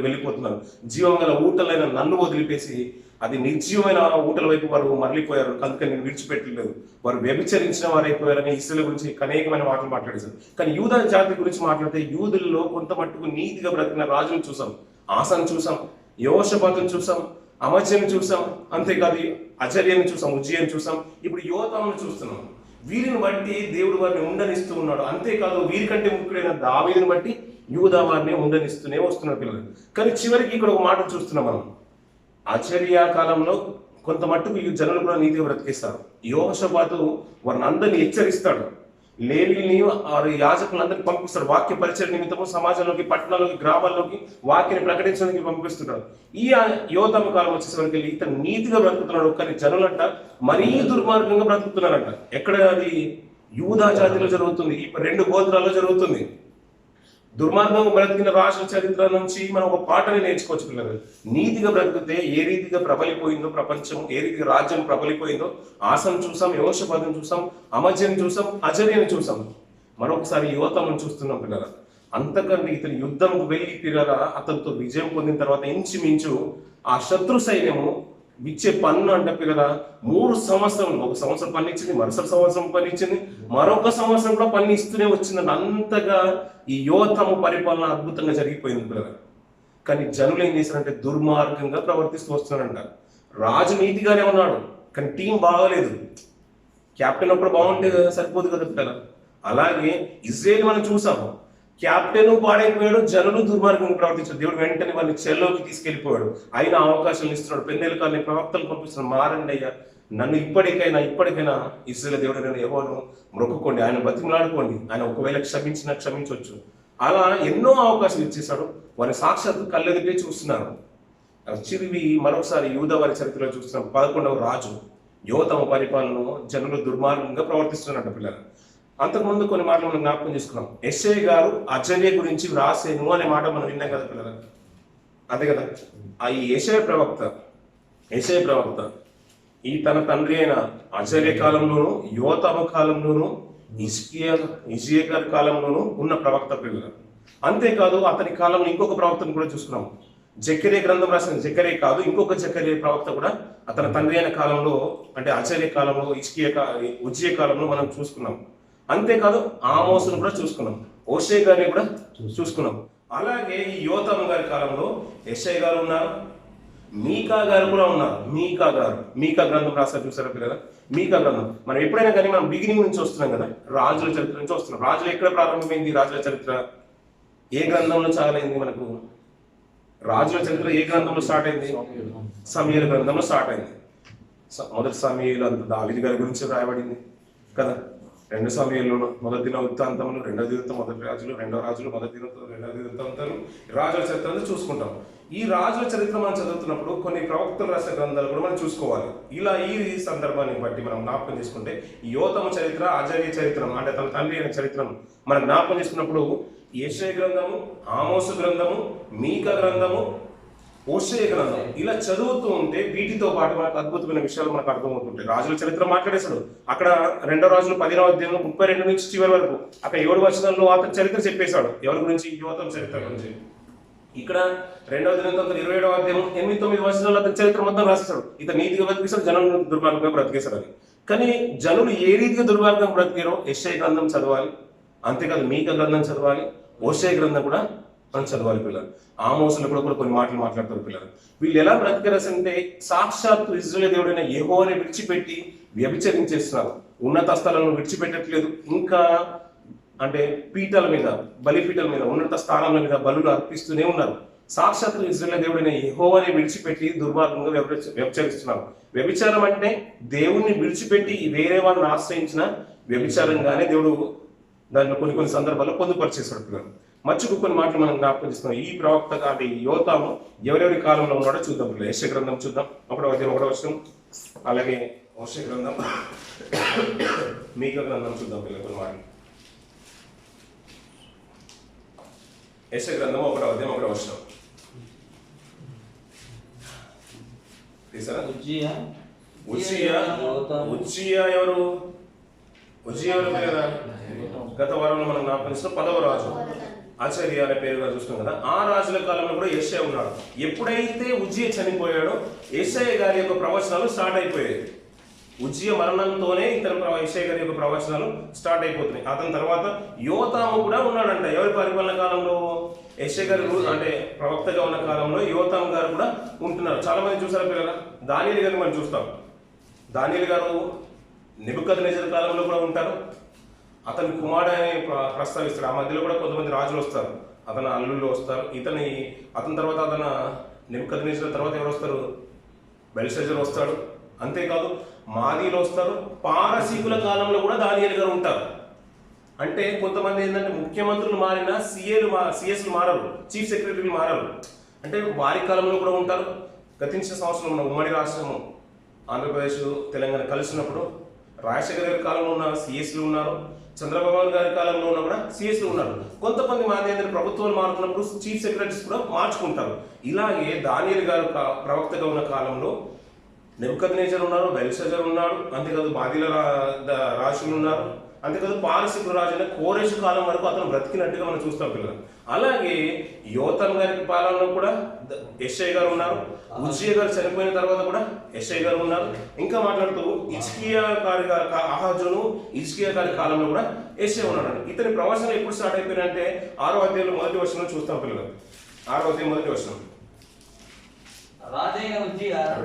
వెళ్ళిపోతున్నారు. జీవం గల ఊటలైన నన్ను వదిలిపేసి అది నిర్జీవమైన ఊటల వైపు వారు మరలిపోయారు. అందుకని నేను విడిచిపెట్టలేదు. వారు వ్యభిచరించిన వారైపోయారని ఇశ్రాయేలు గురించి అనేకమైన మాటలు మాట్లాడేశారు. కానీ యూదా జాతి గురించి మాట్లాడితే యూదుల్లో కొంత మట్టుకు నీతిగా బ్రతికిన రాజును చూసాం. ఆసను చూసాం, యెహోషాపాతును చూసాం, అమజ్యను చూసాం, అంతేకాదు అజర్యను చూసాం, ఉజ్జియాను చూసాం, ఇప్పుడు యోతామును చూస్తున్నాం. వీరిని బట్టి దేవుడు వారిని ఉండనిస్తూ ఉన్నాడు. అంతేకాదు వీరికంటే ముఖ్యుడైన దావీదుని బట్టి యూదా వారిని ఉండనిస్తూనే వస్తున్నారు పిల్లలు. కానీ చివరికి ఇక్కడ ఒక మాట చూస్తున్నాం మనం. అజర్య కాలంలో కొంత మట్టుకు ఈ జనులు కూడా నీతిగా బ్రతికిస్తారు. యెహోషాపాతు వారిని అందరినీ హెచ్చరిస్తాడు. లేవీని వారి యాజకులందరినీ పంపిస్తాడు. వాక్య పరిచయ నిమిత్తము సమాజంలోకి, పట్టణాల్లోకి, గ్రామాల్లోకి వాక్యాన్ని ప్రకటించడానికి పంపిస్తున్నాడు. ఈ యోతాము కాలం వచ్చేసరికి ఇతను నీతిగా బ్రతుకుతున్నాడు, కానీ జనులంట మరీ దుర్మార్గంగా బ్రతుకుతున్నారంట. ఎక్కడ అది? యూదా జాతిలో జరుగుతుంది, ఈ 2 గోత్రాల్లో జరుగుతుంది. దుర్మార్గంగా బ్రతికిన రాష్ట్ర చరిత్ర నుంచి మనం ఒక పాఠని నేర్చుకోవచ్చు పిల్లలు. నీతిగా బ్రతికితే ఏ రీతిగా ప్రబలిపోయిందో ప్రపంచం, ఏ రీతిగా రాజ్యం ప్రబలిపోయిందో ఆసను చూసాం, యెహోషాపాతును చూసాం, అమజ్యను చూసాం, అజర్యను చూసాం. మరొకసారి యోతామును చూస్తున్నాం పిల్లల. అంతకంటే ఇతని యుద్ధంకు వెళ్ళి పిల్లల అతనితో విజయం పొందిన తర్వాత ఇంచుమించు ఆ శత్రు సైన్యము ఇచ్చే పన్ను అంటే పిల్లల 3 సంవత్సరం, ఒక సంవత్సరం పన్ను ఇచ్చింది, మరుసటి సంవత్సరం పన్ను ఇచ్చింది, మరొక సంవత్సరం కూడా పన్ను ఇస్తూనే వచ్చింది. అంతగా ఈ యోతాము పరిపాలన అద్భుతంగా జరిగిపోయింది పిల్లల. కానీ జనులు ఏం చేశారంటే దుర్మార్గంగా ప్రవర్తిస్తూ వస్తున్నారంట. రాజు నీతిగానే ఉన్నాడు, కానీ టీం బాగలేదు. కెప్టెన్ ఒప్పుడు బాగుంటే సరిపోదు కదా పిల్లల. అలాగే ఇజ్రాయేల్ మనం చూసాము, కెప్టెన్ పాడైపోయాడు, జనులు దుర్మార్గంగా ప్రవర్తించాడు. దేవుడు వెంటనే వారిని చెల్లోకి తీసుకెళ్లిపోయాడు. అయినా అవకాశాలు ఇస్తున్నాడు. పెద్దల కాలని ప్రవక్తలు పంపిస్తున్నాడు, మారండి అయ్యా, నన్ను ఇప్పటికైనా ఇశ్రాయేలు దేవుడు నేను యెహోవాను మొక్కుకోండి, ఆయన బతిమలాడుకోండి, ఆయన ఒకవేళ క్షమించవచ్చు. అలా ఎన్నో అవకాశాలు ఇచ్చేశాడు. వారిని సాక్షాత్తు కళ్ళెదిగే చూస్తున్నారు. చిరివి మరొకసారి యూదా వారి చరిత్రలో చూస్తున్నాం. 11వ రాజు యోతాము పరిపాలన జనులు దుర్మార్గంగా ప్రవర్తిస్తున్నట్టు పిల్లలు. అంతకుముందు కొన్ని మాటలు మనం జ్ఞాపకం చేసుకున్నాం. యెషయా గారు అజర్య గురించి వ్రాసేను అనే మాట మనం విన్నాం కదా పిల్లలు. అదే కదా ఆ యెషయా ప్రవక్త ఈ తన తండ్రి అయిన అజర్య కాలంలోను, యోతాము కాలంలోను, హిజ్కియా గారి కాలంలోను ఉన్న ప్రవక్త పిల్లలు. అంతేకాదు అతని కాలంలో ఇంకొక ప్రవక్తను కూడా చూసుకున్నాం. జకర్యా గ్రంథం రాసిన జకర్యా కాదు, ఇంకొక జకర్యా ప్రవక్త కూడా అతని తండ్రి అయిన కాలంలో, అంటే అజర్య కాలంలో, ఉజ్జియా కాలంలో మనం చూసుకున్నాం. అంతేకాదు ఆమోసును కూడా చూసుకున్నాం, హోషేయ గారిని కూడా చూసుకున్నాం. అలాగే ఈ యోతాము గారి కాలంలో యెషయా గారు ఉన్నారు, మీకా గారు కూడా ఉన్నారు. మీకా గ్రంథం రాస్తారు చూసారా పిల్లల. మీకా గ్రంథం మనం ఎప్పుడైనా కానీ మనం బిగినింగ్ నుంచి వస్తున్నాం కదా, రాజుల చరిత్ర నుంచి వస్తున్నాం. రాజులు ఎక్కడ ప్రారంభమైంది? రాజుల చరిత్ర ఏ గ్రంథంలో చాలైంది మనకు? రాజుల చరిత్ర ఏ గ్రంథంలో స్టార్ట్ అయింది? సమూయేలు గ్రంథంలో స్టార్ట్ అయింది. మొదటి సమూయేలు అంత దావీదు గారి గురించి రాయబడింది కదా. 2 సమూయేలు, మొదటి దిన వృత్తాంతములు, 2వ దిన మొదటి రాజులు, 2వ రాజులు, మొదటి దిన 2వ వృత్తాంతాలు, రాజుల చరిత్ర చూసుకుంటాం. ఈ రాజుల చరిత్ర మనం చదువుతున్నప్పుడు కొన్ని ప్రవక్తలు రాసిన గ్రంథాలు కూడా మనం చూసుకోవాలి. ఇలా ఈ సందర్భాన్ని బట్టి మనం జ్ఞాపకం చేసుకుంటే యోతాము చరిత్ర, అజర్య చరిత్ర అంటే తన తండ్రి అయిన చరిత్రను మనం జ్ఞాపకం చేసుకున్నప్పుడు యెషయా గ్రంథము, ఆమోసు గ్రంథము, మీకా గ్రంథము, హోషేయ గ్రంథం ఇలా చదువుతూ ఉంటే వీటితో పాటు మనకు అద్భుతమైన విషయాలు మనకు అర్థమవుతుంటాయి. రాజుల చరిత్ర మాట్లాడేశాడు అక్కడ. 2వ రాజులు 10వ అధ్యాయంలో 32 నుంచి చివరి వరకు అక్కడ 7 వచనాల్లో అతని చరిత్ర చెప్పేశాడు. ఎవరి గురించి? యోతాము చరిత్ర గురించి. ఇక్కడ 2వ దినవృత్తాంతం 27వ అధ్యాయం 8-9 వచనాల్లో అతని చరిత్ర మొత్తం రాసేశాడు. ఇతను నీతిగా బ్రతికేశాడు, జనులు దుర్మార్గంగా బ్రతికేశాడు అని. కానీ జనులు ఏ రీతిగా దుర్మార్గంగా బ్రతికారో యెషయా గ్రంథం చదవాలి, అంతేకాదు మీకా గ్రంథం చదవాలి, హోషేయ గ్రంథం కూడా మనం చదవాలి పిల్లలు. ఆమోసులు కూడా కొన్ని మాటలు మాట్లాడతారు పిల్లలు. వీళ్ళు ఎలా బ్రతికరసంటే సాక్షాత్తు ఇశ్రాయేలు దేవుడైన యెహోవాని విడిచిపెట్టి వ్యభిచరించేస్తున్నారు. ఉన్నత స్థలాలను విడిచిపెట్టట్లేదు. ఇంకా అంటే పీఠాల మీద, బలిపీఠాల మీద, ఉన్నత స్థానాల మీద బలులు అర్పిస్తూనే ఉన్నారు. సాక్షాత్తు ఇశ్రాయేలు దేవుడైన యెహోవాని విడిచిపెట్టి దుర్మార్గంగా వ్యభిచరిస్తున్నారు. వ్యభిచారం అంటే దేవుణ్ణి విడిచిపెట్టి వేరే వాళ్ళని ఆశ్రయించిన వ్యభిచారంగానే దేవుడు దాంట్లో కొన్ని సందర్భాల్లో పొందుపరిచేశాడు పిల్లలు. మచ్చుకు కొన్ని మాటలు మనం జ్ఞాపకం చేస్తున్నాం. ఈ ప్రవక్త అంటే యోతాము ఎవరెవరి కాలంలో ఉన్నాడో చూద్దాం పిల్లలు. యెషయా గ్రంథం చూద్దాం, 1వ అధ్యాయం 1వ వచనం. అలాగే హోషేయ గ్రంథం, మీకా గ్రంథం చూద్దాం పిల్లలు కొన్ని మాటలు. యెషయా గ్రంథం 1వ అధ్యాయం 1వ వచనం తీసారా? ఉజ్జియా ఎవరు? కదా గత వారంలో మనం జ్ఞాపకం చేసిన 10వ రాజు అజర్య అనే పేరుగా చూస్తున్నాం కదా. ఆ రాజుల కాలంలో కూడా యెషయా ఉన్నాడు. ఎప్పుడైతే ఉజ్జియా చనిపోయాడో యెషయా గారి యొక్క ప్రవచనాలు స్టార్ట్ అయిపోయాయి. ఉజ్జియా మరణంతోనే యెషయా గారి యొక్క ప్రవచనాలు స్టార్ట్ అయిపోతున్నాయి. అతని తర్వాత యోతాము కూడా ఉన్నాడంట. ఎవరి పరిపాలన కాలంలో? యెషయా గారు అంటే ప్రవక్తగా ఉన్న కాలంలో యోతాము గారు కూడా ఉంటున్నారు. చాలా మంది చూసారా పిల్లల? దానియేలు గారిని మనం చూస్తాం. దానియేలు గారు నెబుకద్నెజర్ కాలంలో కూడా ఉంటారు. అతని కుమారుడని ప్రస్తావిస్తాడు. ఆ మధ్యలో కూడా కొంతమంది రాజులు వస్తారు, అతని అల్లుళ్ళు వస్తారు. అతని తర్వాత నెబుకద్నెజర్ తర్వాత ఎవరు వస్తారు? బెల్షాజర్ వస్తాడు. అంతేకాదు మాదీలో వస్తారు, పారసీకుల కాలంలో కూడా దానియేలు గారు ఉంటారు. అంటే కొంతమంది ఏంటంటే ముఖ్యమంత్రులు మారినా సిఎస్లు మారరు, చీఫ్ సెక్రటరీలు మారరు. అంటే వారి కాలంలో కూడా ఉంటారు. గతించిన సంవత్సరం ఉన్న ఉమ్మడి రాష్ట్రము ఆంధ్రప్రదేశ్ తెలంగాణ కలిసినప్పుడు రాజశేఖర గారి కాలంలో ఉన్న సిఎస్లు ఉన్నారు, చంద్రబాబు గారి కాలంలో ఉన్న కూడా సిఎస్లు ఉన్నారు. కొంతమంది మాదేంద్ర ప్రభుత్వాలు మారుతున్నప్పుడు చీఫ్ సెక్రటరీస్ కూడా మార్చుకుంటారు. ఇలాగే దానియేలు గారు ప్రవక్తగా ఉన్న కాలంలో నెబుకద్నెజర్ ఉన్నారు, బెల్షజర్ ఉన్నాడు, అంతేకాదు బాదిల రాజులు ఉన్నారు, అంతేకాదు పారసీకుల రాజు అయిన కోరేషు కాలం వరకు అతను బ్రతికినట్టుగా మనం చూస్తాం పిల్లలు. అలాగే యోతం గారి పాలనలో కూడా యెషయా గారు ఉన్నారు, ఉజ్జియా గారు చనిపోయిన తర్వాత కూడా యెషయా గారు ఉన్నారు. ఇంకా మాట్లాడుతూ హిజ్కియా గారి ఆహాజును హిజ్కియా గారి కాలంలో కూడా యెషయా ఉన్నాడు. ఇతని ప్రవచనం ఎప్పుడు స్టార్ట్ అయిపోయినంటే 6వ అధ్యాయంలో మొదటి వచనం చూస్తాం పిల్లలు. 6వ అధ్యాయం మొదటి వచనం.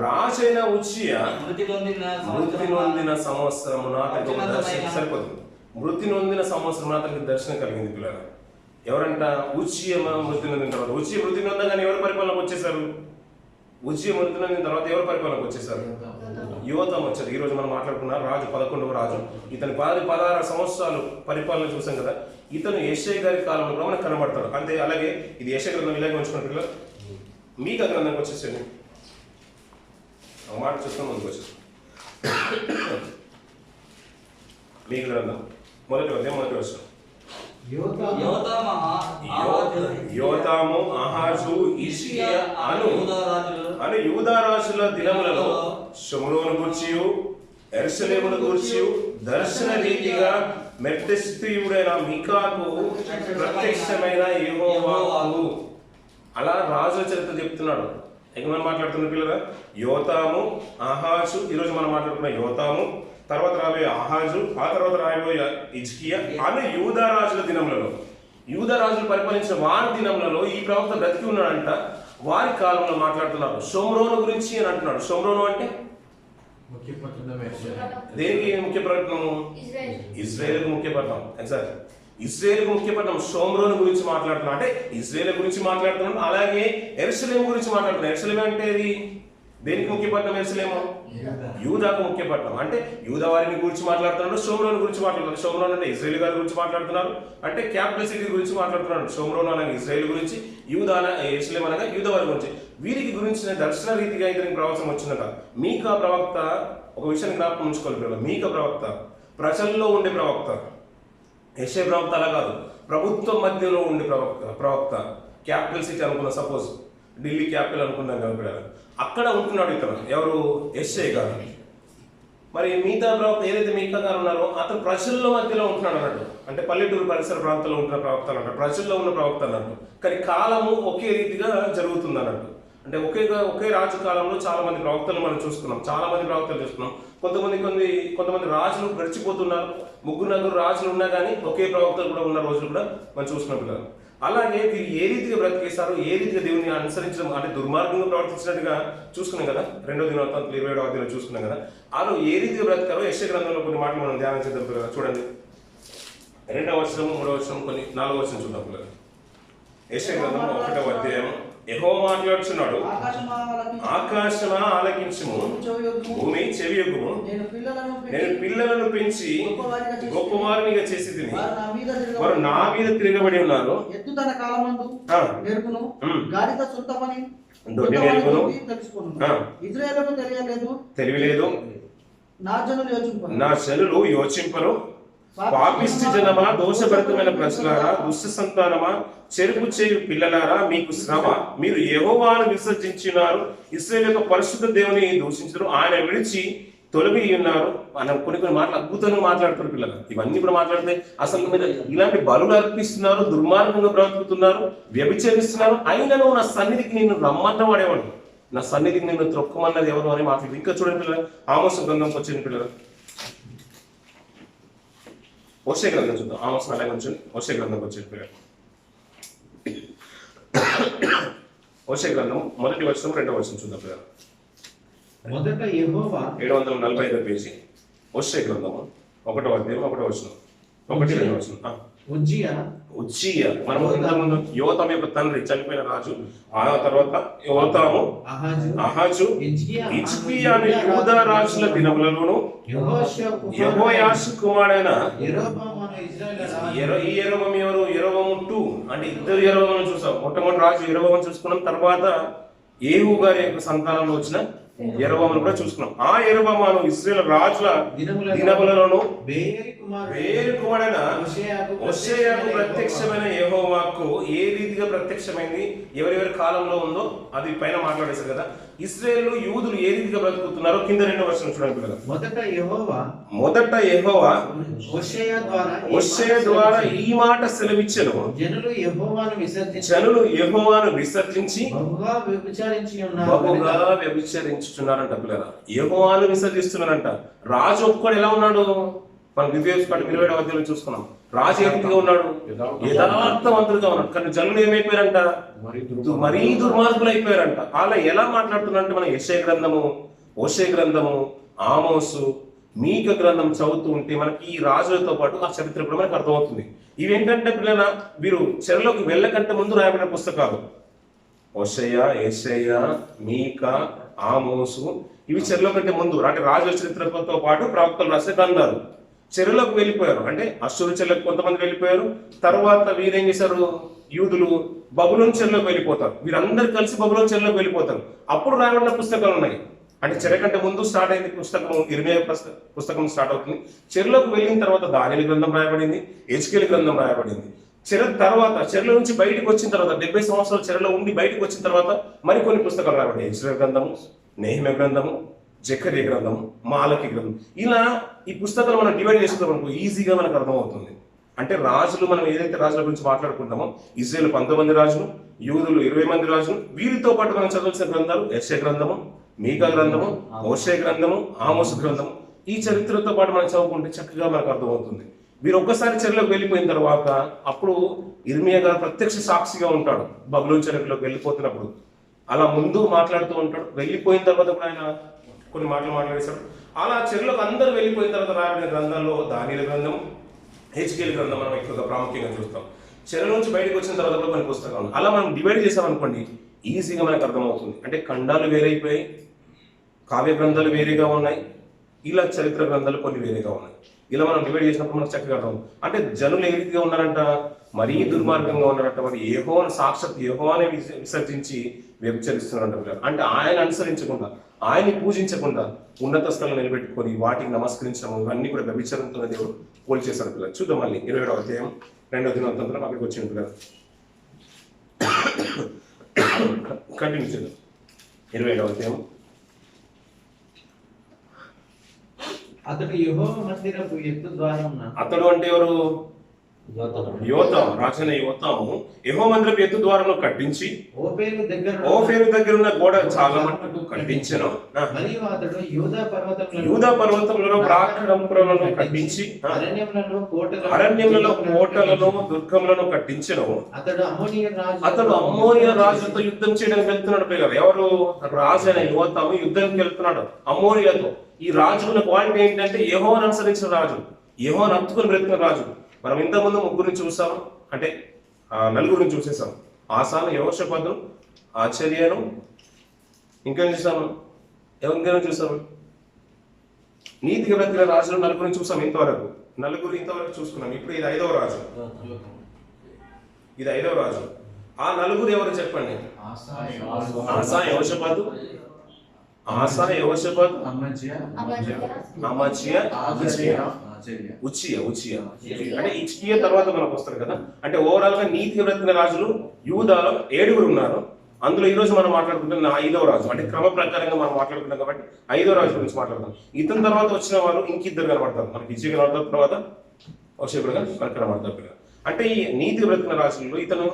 రాజైన ఉజ్జియా మృతి నొందిన సంవత్సరమున సరిపోతుంది. మృతి నొందిన సంవత్సరం అతనికి దర్శనం కలిగింది పిల్లలు. ఎవరంట? ఉజ్జియా మృతి నొందిన తర్వాత. ఉజ్జియా మృతి నొందగానే ఎవరు పరిపాలనకు వచ్చేసారు? ఉజ్జియా మృతి నొందిన తర్వాత ఎవరు పరిపాలనకు వచ్చేసారు? యోతం వచ్చారు. ఈ రోజు మనం మాట్లాడుకున్న రాజు 11వ రాజు. ఇతని 16 సంవత్సరాలు పరిపాలన చూసాం కదా. ఇతను యెషయా గారి కాలంలో కూడా మనకు కనబడతాడు. అంతే. అలాగే ఇది యెషయా గ్రంథం ఇలాగే ఉంచుకున్న పిల్లలు. మీకా గ్రంథంకి వచ్చేసండి. ఒక మాట చూస్తాం ముందుకు వచ్చేసి మీకా గ్రంథం మొదటి వచ్చాం. యోతాము, ఆహాజు, హిజ్కియా అను యూదా రాజుల దినములలో షోమ్రోను గూర్చియు యెరూషలేమును గూర్చియు దర్శన రీతిగా మెఫిబోషెతీయుడైన మీకాకు ప్రత్యక్షమైన యెహోవాకు. అలా రాజుల చరిత్ర చెప్తున్నాడు. ఇక మనం మాట్లాడుతున్న పిల్లగా యోతాము, ఆహాజు, ఈరోజు మనం మాట్లాడుకున్న యోతాము, తర్వాత రాబోయే ఆహాజు, ఆ తర్వాత రాబోయే హిజ్కియా అను యూదా రాజుల దినములలో, యూదా రాజులు పరిపాలించిన వారి దినములలో ఈ ప్రవక్త బ్రతికి ఉన్నాడంట. వారి కాలంలో మాట్లాడుతున్నారు. షోమ్రోను గురించి అని అంటున్నాడు. షోమ్రోను అంటే దేనికి ముఖ్య పట్టణము? ఇజ్రాయేల్కు ముఖ్య పట్టణం. ఎగ్జాక్ట్, ఇజ్రాయేల్కు ముఖ్య పట్టణం. షోమ్రోను గురించి మాట్లాడుతున్నాడు. అంటే ఇజ్రాయేల్ గురించి మాట్లాడుతున్నాడు. అలాగే యెరూషలేము గురించి మాట్లాడుతున్నాడు. యెరూషలేము అంటే ఇది దేనికి ముఖ్య పట్టణం? యెరూషలేము యూదాకు ముఖ్య పట్టణం. అంటే యూదా వారిని గురించి మాట్లాడుతున్నాడు, షోమ్రోను గురించి మాట్లాడుతున్నాడు. షోమ్రోన్ అంటే ఇజ్రాయేల్ గారి గురించి మాట్లాడుతున్నారు. అంటే క్యాపిటల్ సిటీ గురించి మాట్లాడుతున్నాడు. షోమ్రోన్ అనగా ఇజ్రాయేల్ గురించి, యూదా యెరూషలేము అనగా యూదా వారి గురించి. వీరికి గురించిన దర్శన రీతిగా ఇతనికి ప్రవచనం వచ్చిందట. మీకా ప్రవక్త ఒక విషయాన్ని జ్ఞాపకం ఉంచుకోవాలి. మీకా ప్రవక్త ప్రజల్లో ఉండే ప్రవక్త. యెషయా ప్రవక్త అలా కాదు, ప్రభుత్వం మధ్యలో ఉండే ప్రవక్త. క్యాపిటల్ సిటీ అనుకున్న, సపోజ్ ఢిల్లీ క్యాపిటల్ అనుకున్నాం కదా, అక్కడ ఉంటున్నాడు ఇతను. ఎవరు? యెషయా గారు. మరి మిగతా ప్రవక్త ఏదైతే మీకా గారు ఉన్నారో అతను ప్రజల్లో మధ్యలో ఉంటున్నాడు అన్నట్టు. అంటే పల్లెటూరు పరిసర ప్రాంతాల్లో ఉంటున్న ప్రవక్త అన్నట్టు, ప్రజల్లో ఉన్న ప్రవక్త అన్నట్టు. కానీ కాలము ఒకే రీతిగా జరుగుతుంది అన్నట్టు. అంటే ఒకే రాజు కాలంలో చాలా మంది ప్రవక్తలు మనం చూసుకున్నాం. చాలా మంది ప్రవక్తలు చూసుకున్నాం. కొంతమంది రాజులు గడిచిపోతున్నారు. 3-4 రాజులు ఉన్నా కానీ ఒకే ప్రవక్తలు కూడా ఉన్న రోజులు కూడా మనం చూసుకున్నాం పిల్లలు. అలాగే వీరు ఏ రీతిగా బ్రతికేస్తారు, ఏ రీతిగా దేవుని అనుసరించడం, అంటే దుర్మార్గంగా ప్రవర్తించినట్టుగా చూసుకున్నాం కదా. 2వ దినవృత్తాంతం 27వ అధ్యాయంలో చూసుకున్నాం కదా. వాళ్ళు ఏ రీతిగా బ్రతికారో యెషయా గ్రంథంలో కొన్ని మాటలు మనం ధ్యానం చేద్దాం పిల్లలు. చూడండి, 2వ వచనం, 3వ వచనం, కొన్ని 4వ వచనం చూద్దాం పిల్లలు. యెషయా గ్రంథం 1వ అధ్యాయం. యెహోవా మాట్లాడుచున్నాడు, ఆకాశమా ఆలకించుము, భూమి చెవియొగ్గుము. నేను పిల్లలను పెంచి గొప్పవారినిగా చేసి తిని వారు నా మీద తిరగబడి ఉన్నారు. తెలివి లేదు, నా జనులు యోచింపరు. పాపిష్టి జనమా, దోషభరితమైన ప్రజలారా, దుష్ట సంతానమా, చెరుపు చేయు పిల్లలారా, మీకు శ్రమ. మీరు యెహోవాను విసర్జించినారు, ఇశ్రాయేలు యొక్క పరిశుద్ధ దేవుని దూషించారు, ఆయన విడిచి తొలగి ఉన్నారు. మనం కొన్ని మాటలు అద్భుతంగా మాట్లాడుతున్నారు పిల్లలు. ఇవన్నీ కూడా మాట్లాడితే అసలు మీరు ఇలాంటి బలులు అర్పిస్తున్నారు, దుర్మార్గంగా బ్రతుకుతున్నారు, వ్యభిచరిస్తున్నారు, అయినను నా సన్నిధికి నేను రమ్మంట వాడేవాడు, నా సన్నిధికి నిన్ను త్రొక్కమన్నది ఎవరు అని మాట్లాడుతుంది. ఇంకా చూడండి పిల్లలు, ఆమోసు గ్రంథంకి వచ్చింది పిల్లలు. హోషేయ గ్రంథం చూద్దాం. ఆమోస్ అలాగే ఉంచండి. హోషేయ గ్రంథంకి వచ్చింది పిల్లలు. హోషేయ గ్రంథం 1వ వచనం 2వ వచనం చూద్దాం పిల్లలు. మొదట యెహోవా 745 పేజీ. హోషేయ గ్రంథము 1వ అధ్యాయం 1వ వచనం, 1, 2వ వచనం. ఉజ్జియా మనం ఇంతకుముందు యోతాము యొక్క తండ్రి చనిపోయిన రాజు. ఆ తర్వాత యోతాము, అహాజు, హిజ్కియా అనే యూదా రాజుల దినములలోను యెహోయాషు కుమారుడైన ఈ యెరొబాము ఎవరు? యెరొబాము 2 అంటే ఇద్దరు యెరొబామును చూసాం. మొట్టమొదటి రాజు యెరొబామును చూసుకున్నాం. తర్వాత ఏహు గారి యొక్క సంతానంలో వచ్చిన యెరొబామును కూడా చూసుకున్నాం. ఆ యెరొబాము ఇశ్రాయేలు రాజుల దినములలోను బేయేరు కుమారుడైన హోషేయకు ప్రత్యక్షమైన యెహోవాకు ఏ రీతిగా ప్రత్యక్షమైంది, ఎవరెవరి కాలంలో ఉందో అది పైన మాట్లాడేశారు కదా. ఇశ్రాయేలు యూదులు ఏ రీతిగా బ్రతుకుతున్నారో కింద 2వ వచనం చూడండి పిల్లలు. మొదట యెహోవా హోషేయ ద్వారా ఈ మాట సెలవిచ్చెను, జనులు యెహోవాను విసర్జించి బహుగా వ్యభిచరించుచున్నారంట. పిల్లలు యెహోవాను విసర్జిస్తున్నారంట. రాజు ఒక్కడు ఎలా ఉన్నాడు? మనం ద్వితీయోపదేశకాండం 20వ అధ్యాయంలో చూసుకున్నాం. రాజు ఏ రీతిగా ఉన్నాడు? యథార్థవంతుడుగా ఉన్నాడు. కానీ జనులు ఏమైపోయారంట? మరీ దుర్మార్గులు అయిపోయారంట. అలా ఎలా మాట్లాడుతున్నారంటే మనం యెషయా గ్రంథము, హోషేయ గ్రంథము, ఆమోసు, మీకా గ్రంథం చదువుతూ ఉంటే మనకి ఈ రాజులతో పాటు ఆ చరిత్ర కూడా మనకు అర్థమవుతుంది. ఇవేంటంటే పిల్లల వీరు చెరలోకి వెళ్ళకంటే ముందు రాయబడిన పుస్తకాలు. హోషేయ, యెషయా, మీకా, ఆమోసు ఇవి చెరలో కంటే ముందు అంటే రాజుల చరిత్రతో పాటు ప్రవక్తలు రాసే గ్రంథాలు. చెరలోకి వెళ్ళిపోయారు అంటే అశ్షూరు చెరకు కొంతమంది వెళ్ళిపోయారు. తర్వాత వీరేం చేశారు? యూదులు బబులోను చెరలోకి వెళ్ళిపోతారు. వీరందరూ కలిసి బబులోను చెరలోకి వెళ్ళిపోతారు. అప్పుడు రాయబడిన పుస్తకాలు ఉన్నాయి. అంటే చెర కంటే ముందు స్టార్ట్ అయింది పుస్తకం, ఇర్మియా పుస్తకం స్టార్ట్ అవుతుంది. చెరలోకి వెళ్ళిన తర్వాత దానియేలు గ్రంథం రాయబడింది, హెజ్కేలు గ్రంథం రాయబడింది. చెర తర్వాత చెరలో నుంచి బయటకు వచ్చిన తర్వాత 70 సంవత్సరాలు చెరలో ఉండి బయటకు వచ్చిన తర్వాత మరికొన్ని పుస్తకాలు రాయబడ్డాయి. ఇజ్రాయెల్ గ్రంథము, నెహెమ్యా గ్రంథము, జకర్యా గ్రంథం, మాలకి గ్రంథం. ఇలా ఈ పుస్తకాలు మనం డివైడ్ చేసుకుంటాం ఈజీగా మనకు అర్థమవుతుంది. అంటే రాజులు మనం ఏదైతే రాజుల గురించి మాట్లాడుకుంటామో ఇజ్రాయేల్ 19 మంది రాజులు, యూదులు 20 మంది రాజులు. వీరితో పాటు మనం చదవాల్సిన గ్రంథాలు యెషయా గ్రంథము, మీకా గ్రంథము, హోషేయ గ్రంథము, ఆమోసు గ్రంథము. ఈ చరిత్రతో పాటు మనం చదువుకుంటే చక్కగా మనకు అర్థమవుతుంది. వీరు ఒక్కసారి చెరలోకి వెళ్ళిపోయిన తర్వాత అప్పుడు ఇర్మియా గారు ప్రత్యక్ష సాక్షిగా ఉంటాడు. బబులోను చెరలోకి వెళ్ళిపోతున్నప్పుడు అలా ముందు మాట్లాడుతూ ఉంటాడు. వెళ్ళిపోయిన తర్వాత కూడా ఆయన కొన్ని మాటలు మాట్లాడేశాడు. అలా చెరలోకి అందరూ వెళ్ళిపోయిన తర్వాత రాయబడిన గ్రంథాల్లో దానియేలు గ్రంథం, హెజ్కేలు గ్రంథం మనం ఎక్కువగా ప్రాముఖ్యంగా చూస్తాం. చెర నుంచి బయటకు వచ్చిన తర్వాత కూడా కొన్ని పుస్తకాలు అలా మనం డివైడ్ చేసామనుకోండి ఈజీగా మనకు అర్థమవుతుంది. అంటే ఖండాలు వేరైపోయాయి, కావ్య గ్రంథాలు వేరేగా ఉన్నాయి, ఇలా చరిత్ర గ్రంథాలు కొన్ని వేరేగా ఉన్నాయి. ఇలా మనం డివైడ్ చేసినప్పుడు మనకు చక్కగా అర్థం. అంటే జనులు ఏ రీతిగా ఉన్నారంట? మరీ దుర్మార్గంగా ఉన్నారంట. మరి యెహోవాను సాక్షాత్ యెహోవానే విసర్జించి వ్యభిచరిస్తున్నారంట. అంటే ఆయన అనుసరించకుండా, ఆయన్ని పూజించకుండా ఉన్నత స్థలం నిలబెట్టుకొని వాటికి నమస్కరించడం ఇవన్నీ కూడా వ్యభిచారంతో దేవుడు పోల్చేశారు పిల్లలు. చూద్దాం మళ్ళీ 27వ అధ్యాయం 2వ దినవృత్తాంతం అక్కడికి వచ్చిన పిల్లలు కంటిన్యూ చేద్దాం. 27వ అధ్యాయం. అతడు యెహోవా మందిరపు ఎత్తు ద్వారమున, అతడు అంటే ఎవరు? యోతాము, రాజైన యోతాము యెహోవా మందిరపు ఎత్తు ద్వారమును కట్టించి ఓఫేరు దగ్గర ఉన్న గోడ చాలా మట్టుకు కట్టించెను. మరియు అతడు యూదా పర్వతములలో ప్రాకారములను కట్టించి అరణ్యములలో కోటలను దుర్గములను కట్టించెను. అతడు అమ్మోనియా రాజులతో యుద్ధం చేయడానికి వెళ్తున్నాడు పిల్లలు. ఎవరు? రాజైన యోతాము యుద్ధానికి వెళ్తున్నాడు అమ్మోనియాతో. ఈ రాజుల క్వాలిటీ ఏంటంటే యెహోవాను అనుసరించిన రాజు, యెహోవాను హత్తుకొని బ్రతికిన రాజు. మనం ఇంతకుముందు ముగ్గురిని చూసాము, అంటే 4 చూసేసాం. ఆసాను, యెహోషాపాతు, ఆశ్చర్యను, ఇంకేం చూసాము? ఎవరికైనా చూసాము? నీతిగా బ్రతికిన రాజులు 4 చూసాం ఇంతవరకు. 4 ఇంతవరకు చూసుకున్నాం. ఇప్పుడు ఇది 5వ రాజు. ఇది 5వ రాజు. ఆ 4 ఎవరు చెప్పండి? ఆసా, యెహోషాపాతు, అమజ్యా, ఉజ్జియా. అంటే హిజ్కియా తర్వాత మనకు వస్తారు కదా. అంటే ఓవరాల్ గా నీతిగా బ్రతికిన రాజులు యూదాలో 7 ఉన్నారు. అందులో ఈ రోజు మనం మాట్లాడుకుంటున్న 5వ రాజు. అంటే క్రమ ప్రకారంగా మనం మాట్లాడుకుంటాం కాబట్టి 5వ రాజు గురించి మాట్లాడతాం. ఇతని తర్వాత వచ్చిన వారు ఇంకిద్దరు కనబడతారు మనకి. హిజ్కియా కనబడతారు, తర్వాత హోషేయ కనబడతారు. అంటే ఈ నీతిగా బ్రతికిన రాజుల్లో ఇతను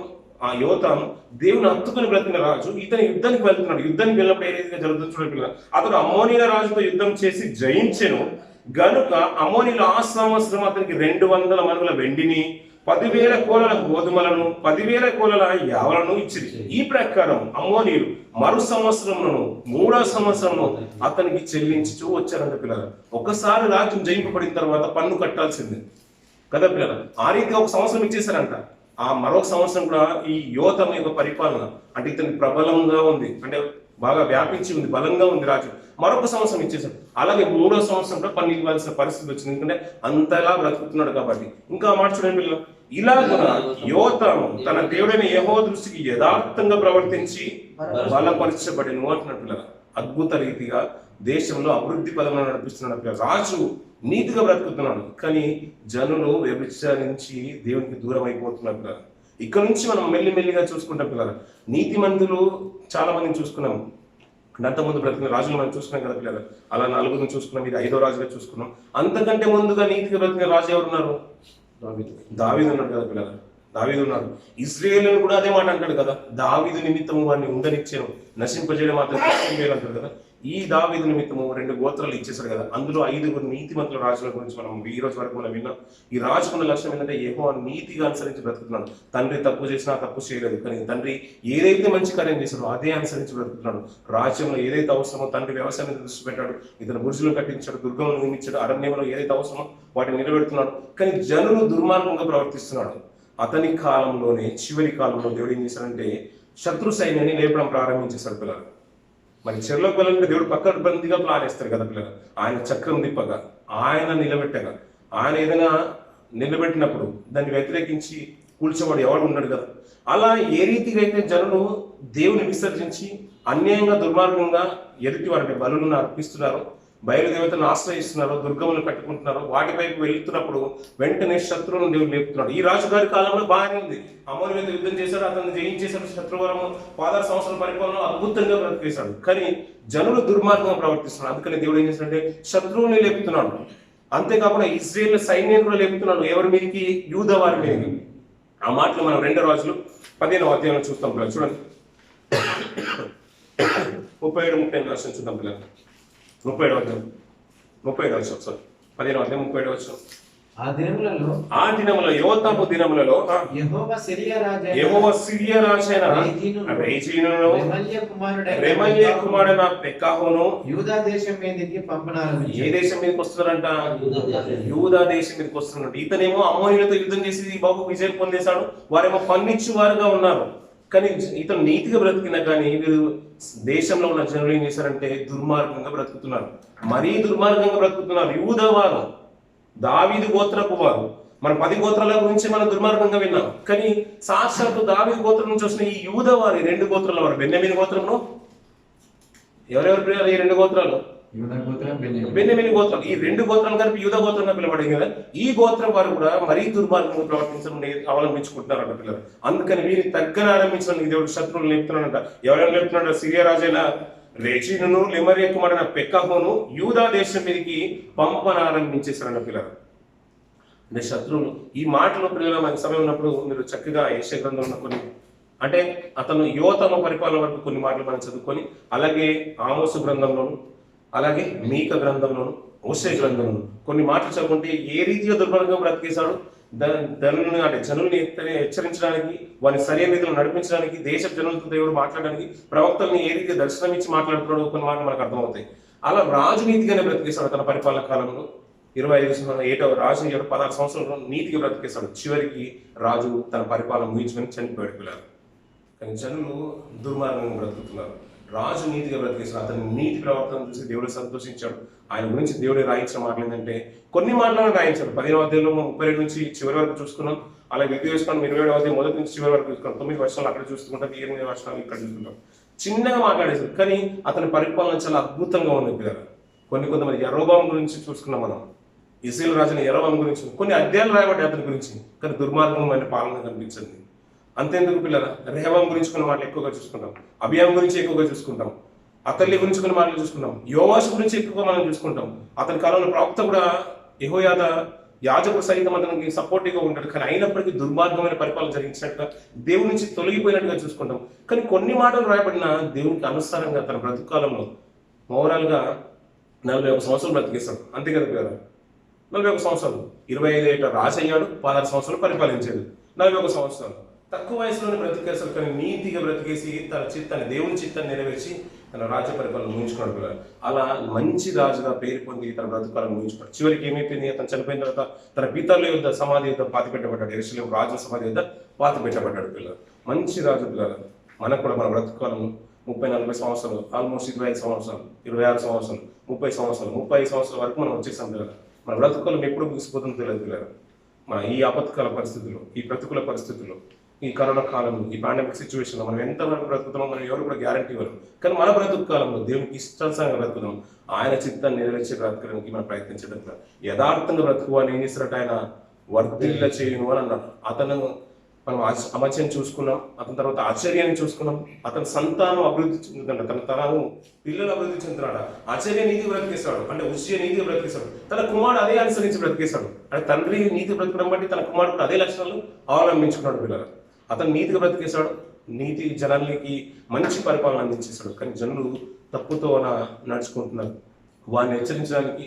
ఆ యోతాము దేవుని హత్తుకుని బ్రతికిన రాజు. ఇతను యుద్ధానికి వెళ్తున్నాడు. యుద్ధానికి వెళ్ళినప్పుడు ఏ రీతిగా జరుగుతుంది చూడండి. అతడు అమ్మోనియా రాజుతో యుద్ధం చేసి జయించెను గనుక అమ్మోనీయులు ఆ సంవత్సరం అతనికి 200 మణుగుల వెండిని, 10,000 కోలల గోధుమలను, 10,000 కోలల యావలను ఇచ్చింది. ఈ ప్రకారం అమ్మోనీయులు మరు సంవత్సరమును 3వ సంవత్సరము అతనికి చెల్లించుతూ వచ్చారంట పిల్లలు. ఒకసారి రాజ్యం జయింపబడిన తర్వాత పన్ను కట్టాల్సిందే. కదా పిల్లలు. ఆ రీతిగా ఒక సంవత్సరం ఇచ్చేసారంట. ఆ మరొక సంవత్సరం కూడా ఈ యోతం యొక్క పరిపాలన అంటే ఇతని ప్రబలంగా ఉంది, అంటే బాగా వ్యాపించి ఉంది, బలంగా ఉంది రాజు. మరొక సంవత్సరం ఇచ్చేసాడు. అలాగే 3వ సంవత్సరం కూడా పన్ను ఇవ్వాల్సిన పరిస్థితి వచ్చింది, ఎందుకంటే అంతలా బ్రతుకుతున్నాడు కాబట్టి. ఇంకా మాట చూడండి పిల్లలు, ఇలా కూడా యోతాము తన దేవుడైన యెహోవా దృష్టికి యథార్థంగా ప్రవర్తించి బలపరచబడిను అంటున్నాడు పిల్లలు. అద్భుత రీతిగా దేశంలో అభివృద్ధి పదంలో నడిపిస్తున్నాడు పిల్లలు. రాజు నీతిగా బ్రతుకుతున్నాడు, కానీ జనులు వ్యభిచారించి దేవునికి దూరం అయిపోతున్నారు పిల్లలు. ఇక్కడ నుంచి మనం మెల్లిమెల్లిగా చూసుకుంటాం పిల్లలు. నీతిమంతులు చాలా మందిని చూసుకున్నాం, అంతకుముందు బ్రతికిన రాజులు మనం చూసుకున్నాం కదా పిల్లలు. అలా 4ని చూసుకున్నాం, ఇది 5వ రాజుగా చూసుకున్నాం. అంతకంటే ముందుగా నీతిగా బ్రతికిన రాజు ఎవరున్నారు? దావీదు ఉన్నాడు కదా పిల్లలు. దావీదు ఉన్నాడు. ఇశ్రాయేలు కూడా అదే మాట అంటాడు కదా, దావీదు నిమిత్తము వాడిని ఉండనిచ్చాను, నశింపజేయడం మాత్రం అంటాడు కదా. ఈ దావీదు నిమిత్తము 2 గోత్రాలు ఇచ్చేసాడు కదా. అందులో 5 నీతిమంతుల రాజుల గురించి మనం ఈ రోజు వరకు మనం విన్నాం. ఈ రాజుకున్న లక్ష్యం ఏంటంటే యెహోవా నీతిగా అనుసరించి బ్రతుకుతున్నాడు. తండ్రి తప్పు చేసినా తప్పు చేయలేదు, కానీ తండ్రి ఏదైతే మంచి కార్యం చేశాడో అదే అనుసరించి బ్రతుకుతున్నాడు. రాజ్యంలో ఏదైతే అవసరమో తండ్రి వ్యవసాయం దృష్టి పెట్టాడు, ఇతను గురుజులు కట్టించాడు, దుర్గములు నిర్మించాడు, అరణ్యంలో ఏదైతే అవసరమో వాటిని నిలబెడుతున్నాడు. కానీ జనులు దుర్మార్గంగా ప్రవర్తిస్తున్నాడు. అతని కాలంలోనే చివరి కాలంలో దేవుడు ఏం చేశాడంటే శత్రు సైన్యాన్ని లేపడం ప్రారంభించేశాడు పిల్లలు. మరి చెరలోకి వెళ్ళాలంటే దేవుడు పక్కబందిగా ప్లాన్ వేస్తారు కదా పిల్లలు. ఆయన చక్రం తిప్పగా, ఆయన నిలబెట్టగా, ఆయన ఏదైనా నిలబెట్టినప్పుడు దాన్ని వ్యతిరేకించి కూల్చేవాడు ఎవడు ఉన్నాడు కదా. అలా ఏ రీతిగా అయితే జనులు దేవుని విసర్జించి అన్యాయంగా దుర్మార్గంగా ఎదుటి వారి బలులను అర్పిస్తున్నారో, బయలుదేవతలను ఆశ్రయిస్తున్నారో, దుర్గములు కట్టుకుంటున్నారో, వాటి వైపు వెళ్తున్నప్పుడు వెంటనే శత్రువులను దేవుడు లేపుతున్నాడు. ఈ రాజుగారి కాలంలో బాగానే ఉంది, అమోని మీద యుద్ధం చేశాడు, అతన్ని జయించేశాడు, శత్రువరము 16 సంవత్సరాల పరిపాలన అద్భుతంగా బ్రతికేశాడు. కానీ జనులు దుర్మార్గంగా ప్రవర్తిస్తున్నాడు. అందుకని దేవుడు ఏం చేశాడంటే శత్రువుని లేపుతున్నాడు. అంతేకాకుండా ఇశ్రాయేల్ సైన్యం కూడా లేపుతున్నాడు. ఎవరి మీదకి? యూదా వారి మీదకి. ఆ మాటలు మనం 2 రాజులు 15వ అధ్యాయంలో చూస్తాం పిల్లలు. చూడండి 37-30 రాష్ట్రం చూద్దాం పిల్లలు. 37వ అధ్యాయం 15వ అధ్యాయం 37వ వచనం. ఆ దినములలో యోతాము దినములలో యెహోవా సిరియా రాజైన రెజీనును రెమల్య కుమారుడైన పెకాహును యూదా దేశం మీదకి పంపనారంభించాడు. ఏ దేశం మీదకి వస్తున్నారంట? యూదా దేశం మీదకి వస్తున్నాడు. ఇతనేమో అమోనీయులతో యుద్ధం చేసి బాబు విజయం పొందేశాడు, వారేమో పన్నిచ్చు వారుగా ఉన్నారు. కానీ ఇతను నీతిగా బ్రతికినా కానీ వీరు దేశంలో ఉన్న జనులు ఏం చేశారంటే దుర్మార్గంగా బ్రతుకుతున్నారు, మరీ దుర్మార్గంగా బ్రతుకుతున్నారు. యూదా వారు, దావీదు గోత్రపు వారు. మన 10 గోత్రాల గురించి మనం దుర్మార్గంగా విన్నాం, కానీ సాక్షాత్తు దావీదు గోత్రం నుంచి వచ్చిన ఈ యూదా వారి 2 గోత్రాల వారు, బెన్యామీను గోత్రంలో ఎవరెవరు పిల్లలు? ఈ 2 గోత్రాలు బెన్యామీను గోత్రం. ఈ 2 గోత్రాలు కలిపి యూదా గోత్రంగా పిలవబడింది కదా. ఈ గోత్రం వారు కూడా మరీ దుర్మార్గంగా ప్రవర్తించడం అవలంబించుకుంటున్నారంట పిల్లలు. అందుకని వీరిని తగ్గన ఆరంభించడానికి దేవుడు శత్రువులు లేపుతున్నాడంట. ఎవరైనా లేపుతున్నాడు? సిరియా రాజైన రెజీనును లెమర్య కుమారుడైన పెకాహును యూదా దేశం మీదకి పంపనారంభించేశారంట పిల్లలు. అంటే శత్రువులు. ఈ మాటలు పిల్లల మనకి సమయం ఉన్నప్పుడు మీరు చక్కగా యెషయా గ్రంథంలో కొన్ని, అంటే అతను యోతాము పరిపాలన వరకు కొన్ని మాటలు మనం చదువుకొని, అలాగే ఆమోసు గ్రంథంలోను, అలాగే మీకా గ్రంథంలోను, హోషేయ గ్రంథంలోను కొన్ని మాటలు చదువుకుంటే ఏ రీతిగా దుర్మార్గంగా బ్రతికేశాడు, ధనులను అంటే జనుల్ని హెచ్చరించడానికి, వారిని సరైన రీతిలో నడిపించడానికి, దేశ జనులతో దేవుడు మాట్లాడడానికి, ప్రవక్తల్ని ఏ రీతిగా దర్శనం ఇచ్చి మాట్లాడుతున్నాడో కొన్ని మాటలు మనకు అర్థమవుతాయి. అలా రాజు నీతిగానే బ్రతికేశాడు తన పరిపాలన కాలంలో. 25వ రాజు 16 సంవత్సరాలు నీతిగా బ్రతికేశాడు. చివరికి రాజు తన పరిపాలన ముగించుకొని చనిపోయాడు పిల్లలు. కానీ జనులు దుర్మార్గంగా బ్రతుకుతున్నారు. రాజు నీతిగా బ్రతికేశాడు. అతని నీతి ప్రవర్తన చూసి దేవుడు సంతోషించాడు. ఆయన గురించి దేవుడు రాయించిన మాటలు ఏంటంటే కొన్ని మాటలను రాయించాడు. 15వ అధ్యాయంలో 32 నుంచి చివరి వరకు చూసుకున్నాం. అలాగే 27వ అధ్యాయం మొదటి నుంచి చివరి వరకు చూసుకున్నాం. 9 వర్షాలు అక్కడ చూసుకుంటాం, 8 వర్షాలు ఇక్కడ చూసుకుంటాం. చిన్నగా మాట్లాడేశారు, కానీ అతని పరిపాలన చాలా అద్భుతంగా ఉంది పిల్లలు. కొంతమంది యరొబాము గురించి చూసుకున్నాం మనం. ఇశ్రాయేలు రాజుని యరొబాము గురించి కొన్ని అధ్యాయాలు రాయబడ్డాయి అతని గురించి, కానీ దుర్మార్గమైన పాలన కనిపించింది. అంతేందుకు పిల్లల, రెహబాము గురించి కొన్ని మాటలు ఎక్కువగా చూసుకుంటాం, అబియాము గురించి ఎక్కువగా చూసుకుంటాం, అతల్లి గురించి కొన్ని మాటలు చూసుకుంటాం, యోవాషు గురించి ఎక్కువగా మనం చూసుకుంటాం. అతని కాలంలో ప్రవక్త కూడా యెహోయాదా యాజకుడు సైతం అతనికి సపోర్టివ్గా ఉంటాడు, కానీ అయినప్పటికీ దుర్మార్గమైన పరిపాలన జరిగించినట్టుగా దేవుడి నుంచి తొలగిపోయినట్టుగా చూసుకుంటాం. కానీ కొన్ని మాటలు రాయబడిన దేవునికి అనుసారంగా తన బ్రతుకాలంలో ఓవరాల్గా 41 సంవత్సరాలు బ్రతికేస్తాడు. అంతే కదా పిల్లలు, 41 సంవత్సరాలు. 25 ఏళ్ళ రాజు అయ్యాడు, 16 సంవత్సరాలు పరిపాలించాడు. 41 సంవత్సరాలు. తక్కువ వయసులోనే బ్రతికేస్తారు, కానీ నీతిగా బ్రతికేసి తన దేవుని చిత్తాన్ని నెరవేర్చి తన రాజ్య పరిపాలన ముగించుకున్నాడు పిల్లలు. అలా మంచి రాజుగా పేరు పొంది తన బ్రతుకాలను ముగించుకున్నాడు. చివరికి ఏమైపోయింది, అతను చనిపోయిన తర్వాత తన పితరుల యొద్ద సమాధి యొద్ద పాతి పెట్టబడ్డాడు. యెరూషలేము రాజు సమాధి యొద్ద పాతి పెట్టబడ్డాడు పిల్లలు. మంచి రాజు పిల్లలు. మనకు కూడా మన బ్రతుకాలను 30-40 సంవత్సరాలు, ఆల్మోస్ట్ 25 సంవత్సరాలు, 26 సంవత్సరాలు, 30 సంవత్సరాలు, 35 సంవత్సరాల వరకు మనం వచ్చేసాం పిల్లలు. మన బ్రతుకాలం ఎప్పుడు ముగిసిపోతుందో తెలియదు పిల్లలు. మన ఈ ఆపత్కాల పరిస్థితుల్లో, ఈ ప్రతికూల పరిస్థితుల్లో, ఈ కరోనా కాలంలో, ఈ పాండమిక్ సిచ్యువేషన్లో మనం ఎంతవరకు బ్రతుకుతామో మనం ఎవరు కూడా గ్యారంటీ ఇవ్వరు. కానీ మన బ్రతుకు కాలంలో దేవునికి ఇష్టానుసారంగా బ్రతుకుదాం. ఆయన చిత్తాన్ని నెరవేర్చి బ్రతకడానికి మనం ప్రయత్నించడం. యథార్థంగా బ్రతుకు అని ఏం చేస్తారట, ఆయన వర్ధిల్ల చేయను అని అన్నారు. అతను మనం అమర్చని చూసుకున్నాం, అతని తర్వాత ఆశ్చర్యాన్ని చూసుకున్నాం. అతని సంతానం అభివృద్ధి చెందుతుంట, తన తరాను పిల్లలు అభివృద్ధి చెందుతున్నాడు. ఆశ్చర్య నీతి బ్రతికేస్తాడు, అంటే ఉజ్జయ నీతి బ్రతికేస్తాడు. తన కుమారుడు అదే అనుసరించి బ్రతికేస్తాడు. అంటే తండ్రి నీతి బ్రతకడం బట్టి తన కుమారుడు అదే లక్షణాలు అవలంబించుకున్నాడు పిల్లలు. అతను నీతిగా బ్రతికేశాడు, నీతి జనాలకి మంచి పరిపాలన అందించేశాడు. కానీ జనులు తప్పుతో నడుచుకుంటున్నారు. వారిని హెచ్చరించడానికి,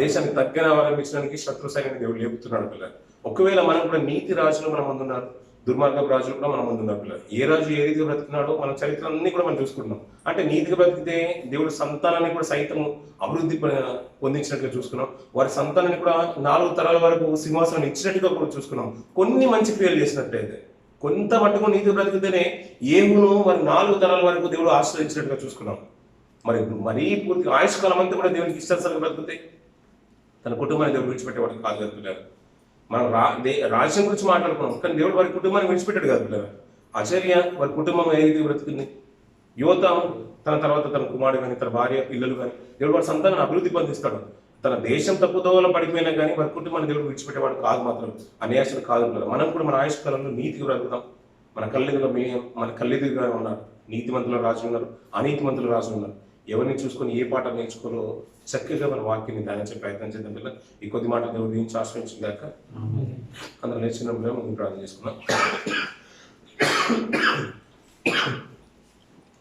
దేశానికి తగ్గన అవలంబించడానికి శత్రు సైన్యాన్ని దేవుడు లేపుతున్నాడు పిల్లలు. ఒకవేళ మనం కూడా నీతి రాజులు మన ముందున్నారు, దుర్మార్గపు రాజులు కూడా మన ముందున్నారు పిల్లలు. ఏ రాజు ఏ రీతిగా బ్రతికినాడో మన చరిత్ర అన్ని కూడా మనం చూసుకుంటున్నాం. అంటే నీతిగా బ్రతికితే దేవుడు సంతానాన్ని కూడా సైతం అభివృద్ధి పొందించినట్టుగా చూసుకున్నాం. వారి సంతానాన్ని కూడా 4 తరాల వరకు సింహాసనం ఇచ్చినట్టుగా కూడా చూసుకున్నాం. కొన్ని మంచి క్రియలు చేసినట్టయితే, కొంత మట్టుకు నీతి బ్రతికితేనే ఏమును మరి 4 తరాల వరకు దేవుడు ఆశ్రయించినట్టుగా చూసుకున్నాం. మరీ పూర్తి ఆయుష్కాలం అంతా కూడా దేవునికి ఇష్టానుసారంగా బ్రతికితే తన కుటుంబాన్ని దేవుడు విడిచిపెట్టేవాడు కాదు కదా పిల్లలు. మనం రాజ్యం గురించి మాట్లాడుకున్నాం, కానీ దేవుడు వారి కుటుంబాన్ని విడిచిపెట్టాడు కదా పిల్లలు. ఆశ్చర్య వారి కుటుంబం ఏ రీతి బ్రతికింది. యోతాము తన తర్వాత తన కుమారుడు కానీ, తన భార్య, పిల్లలు కానీ దేవుడు వారి సంతానాన్ని అభివృద్ధి పొందిస్తాడు. తన దేశం తప్పుదోవలో పడిపోయినా కానీ వారి కుటుంబాన్ని దేవుడు విడిచిపెట్టేవాడు కాదు, మాత్రం అన్యాసుడు కాదు పిల్లలు. మనం కూడా మన ఆయుష్కాలంలో నీతిగా బ్రతుకుతాం. మన కళ్ళెదురుగా ఉన్నారు నీతిమంతుల రాజులు ఉన్నారు, అనీతిమంతుల రాజులు ఉన్నారు. ఎవరిని చూసుకొని ఏ పాట నేర్చుకోలో చక్కగా మన వాక్యాన్ని ధ్యానించే ప్రయత్నం చేద్దాం పిల్లలు. ఈ కొద్ది మాటలు దేవుడు దీనికి ఆశ్రయించిందాక అందరూ నేర్చుకున్నప్పుడు ప్రార్థన చేసుకున్నాం.